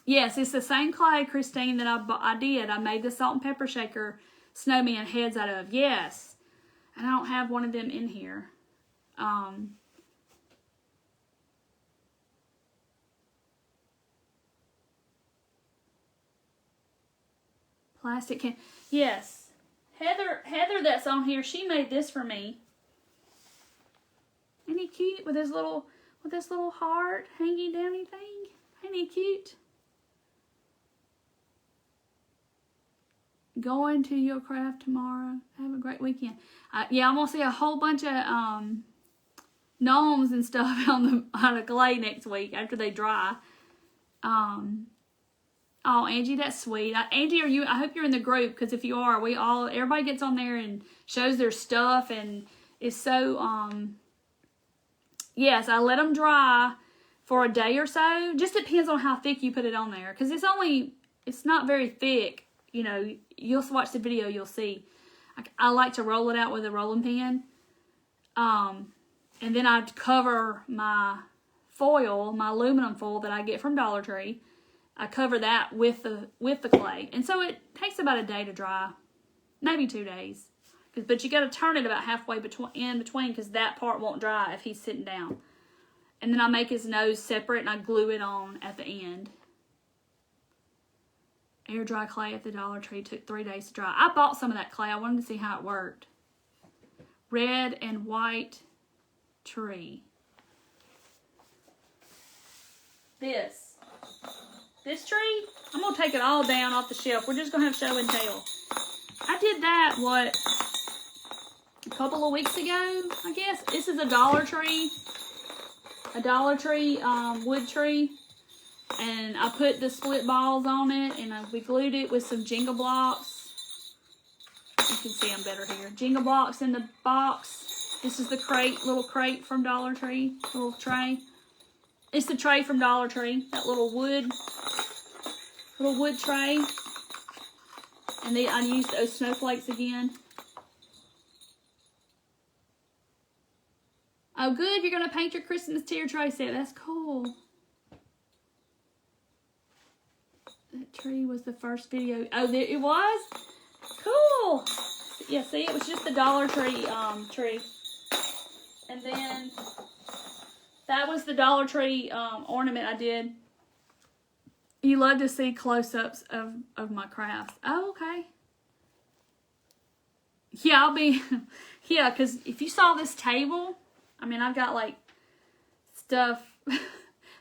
Yes, it's the same clay, Christine, that I did. I made the salt and pepper shaker snowman heads out of. Yes. And I don't have one of them in here. Plastic can. Yes. Heather that's on here, she made this for me. Ain't he cute with this little heart hanging down thing? Ain't he cute? Going to your craft tomorrow. Have a great weekend. Yeah, I'm gonna see a whole bunch of gnomes and stuff on the clay next week after they dry. Oh, Angie, that's sweet. Angie, I hope you're in the group, because if you are, everybody gets on there and shows their stuff, and it's so, yes, I let them dry for a day or so. Just depends on how thick you put it on there, because it's not very thick. You know, you'll watch the video, you'll see. I like to roll it out with a rolling pin. And then I'd cover my foil, my aluminum foil that I get from Dollar Tree. I cover that with the clay. And so it takes about a day to dry. Maybe 2 days. But you got to turn it about halfway in between, because that part won't dry if he's sitting down. And then I make his nose separate and I glue it on at the end. Air dry clay at the Dollar Tree took 3 days to dry. I bought some of that clay. I wanted to see how it worked. Red and white tree. This tree, I'm going to take it all down off the shelf. We're just going to have show and tell. I did that, a couple of weeks ago, I guess. This is a Dollar Tree wood tree. And I put the split balls on it, and we glued it with some Jenga blocks. You can see them better here. Jenga blocks in the box. This is the little crate from Dollar Tree, little tray. It's the tray from Dollar Tree, that little wood tray. And then I used those snowflakes again. Oh, good, you're going to paint your Christmas tier tray set. That's cool. That tree was the first video. Oh, there it was? Cool. Yeah, see, it was just the Dollar Tree tree. And then that was the Dollar Tree ornament I did. You love to see close-ups of my crafts. Oh, okay. Yeah, I'll be... Yeah, because if you saw this table, I mean, I've got, like, stuff...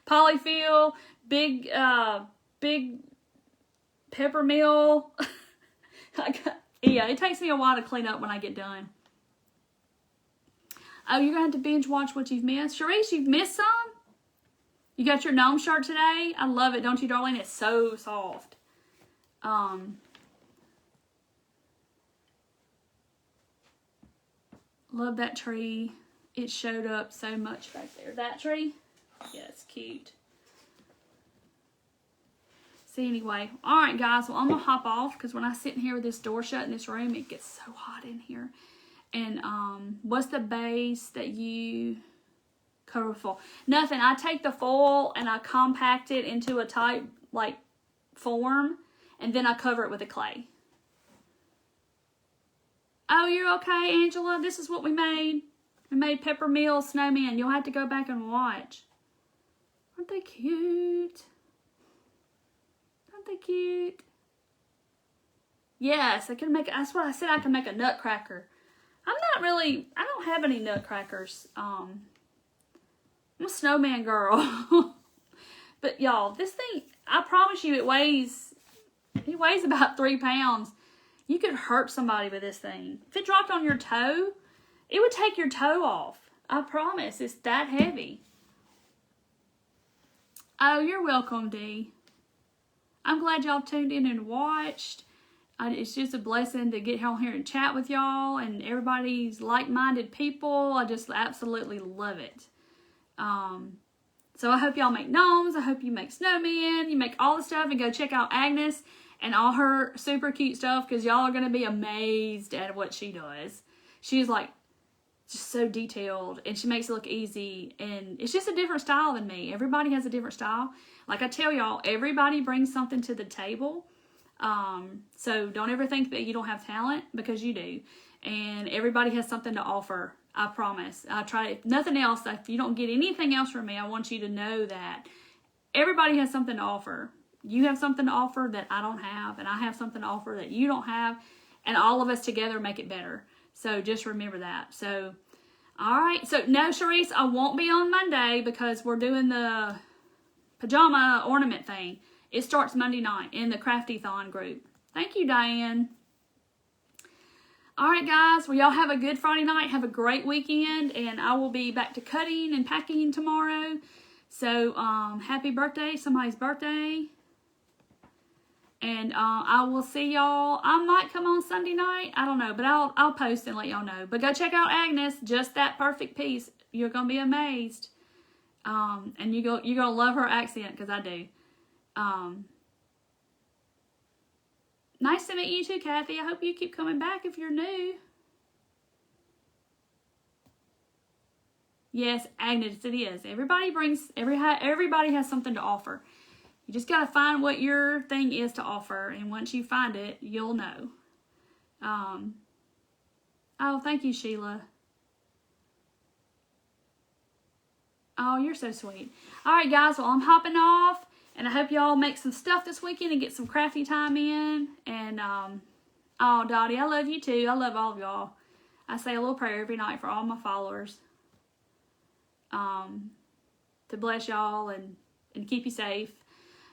polyfill, big Peppermill. Yeah, it takes me a while to clean up when I get done. Oh, you're going to have to binge watch what you've missed. Sharice, you've missed some? You got your gnome shirt today? I love it, don't you, darling? It's so soft. Love that tree. It showed up so much back there. That tree? Yeah, it's cute. See, anyway. Alright, guys. Well, I'm going to hop off because when I sit in here with this door shut in this room, it gets so hot in here. And, what's the base that you cover with foil? Nothing. I take the foil and I compact it into a tight, like, form. And then I cover it with a clay. Oh, you're okay, Angela? This is what we made. We made Peppermills snowmen. You'll have to go back and watch. Aren't they cute? Aren't they cute? Yes, I can make, that's what I said, I can make a nutcracker. I'm not really, I don't have any nutcrackers. I'm a snowman girl. But y'all, this thing, I promise you it weighs about 3 pounds. You could hurt somebody with this thing. If it dropped on your toe, it would take your toe off. I promise, it's that heavy. Oh, you're welcome, Dee. I'm glad y'all tuned in and watched. It's just a blessing to get on here and chat with y'all, and everybody's like-minded people. I just absolutely love it. So I hope y'all make gnomes. I hope you make snowmen. You make all the stuff, and go check out Agnes and all her super cute stuff, because y'all are going to be amazed at what she does. She's like just so detailed, and she makes it look easy, and it's just a different style than me. Everybody has a different style. Like I tell y'all, everybody brings something to the table. So don't ever think that you don't have talent, because you do. And everybody has something to offer. I promise. I try, if nothing else, if you don't get anything else from me, I want you to know that everybody has something to offer. You have something to offer that I don't have, and I have something to offer that you don't have, and all of us together make it better. So just remember that. So, all right. So, no, Sharice, I won't be on Monday because we're doing the pajama ornament thing. It starts Monday night in the Crafty-thon group. Thank you, Diane. All right, guys. Well, y'all have a good Friday night. Have a great weekend, and I will be back to cutting and packing tomorrow. So, happy birthday, somebody's birthday. And I will see y'all. I might come on Sunday night. I don't know, but I'll post and let y'all know. But go check out Agnes. Just that perfect piece. You're gonna be amazed. And you're gonna love her accent, because I do. Nice to meet you too, Kathy. I hope you keep coming back if you're new. Yes, Agnes, it is. Everybody has something to offer. You just got to find what your thing is to offer, and once you find it, you'll know. Oh, thank you, Sheila. Oh, you're so sweet. All right, guys, well, I'm hopping off, and I hope y'all make some stuff this weekend and get some crafty time in. And, oh, Dottie, I love you too. I love all of y'all. I say a little prayer every night for all my followers. To bless y'all and keep you safe.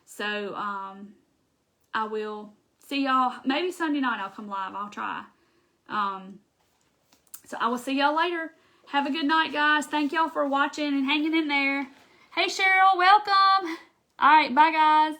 So, I will see y'all, maybe Sunday night I'll come live. I'll try. So I will see y'all later. Have a good night, guys. Thank y'all for watching and hanging in there. Hey, Cheryl, welcome. All right, bye, guys.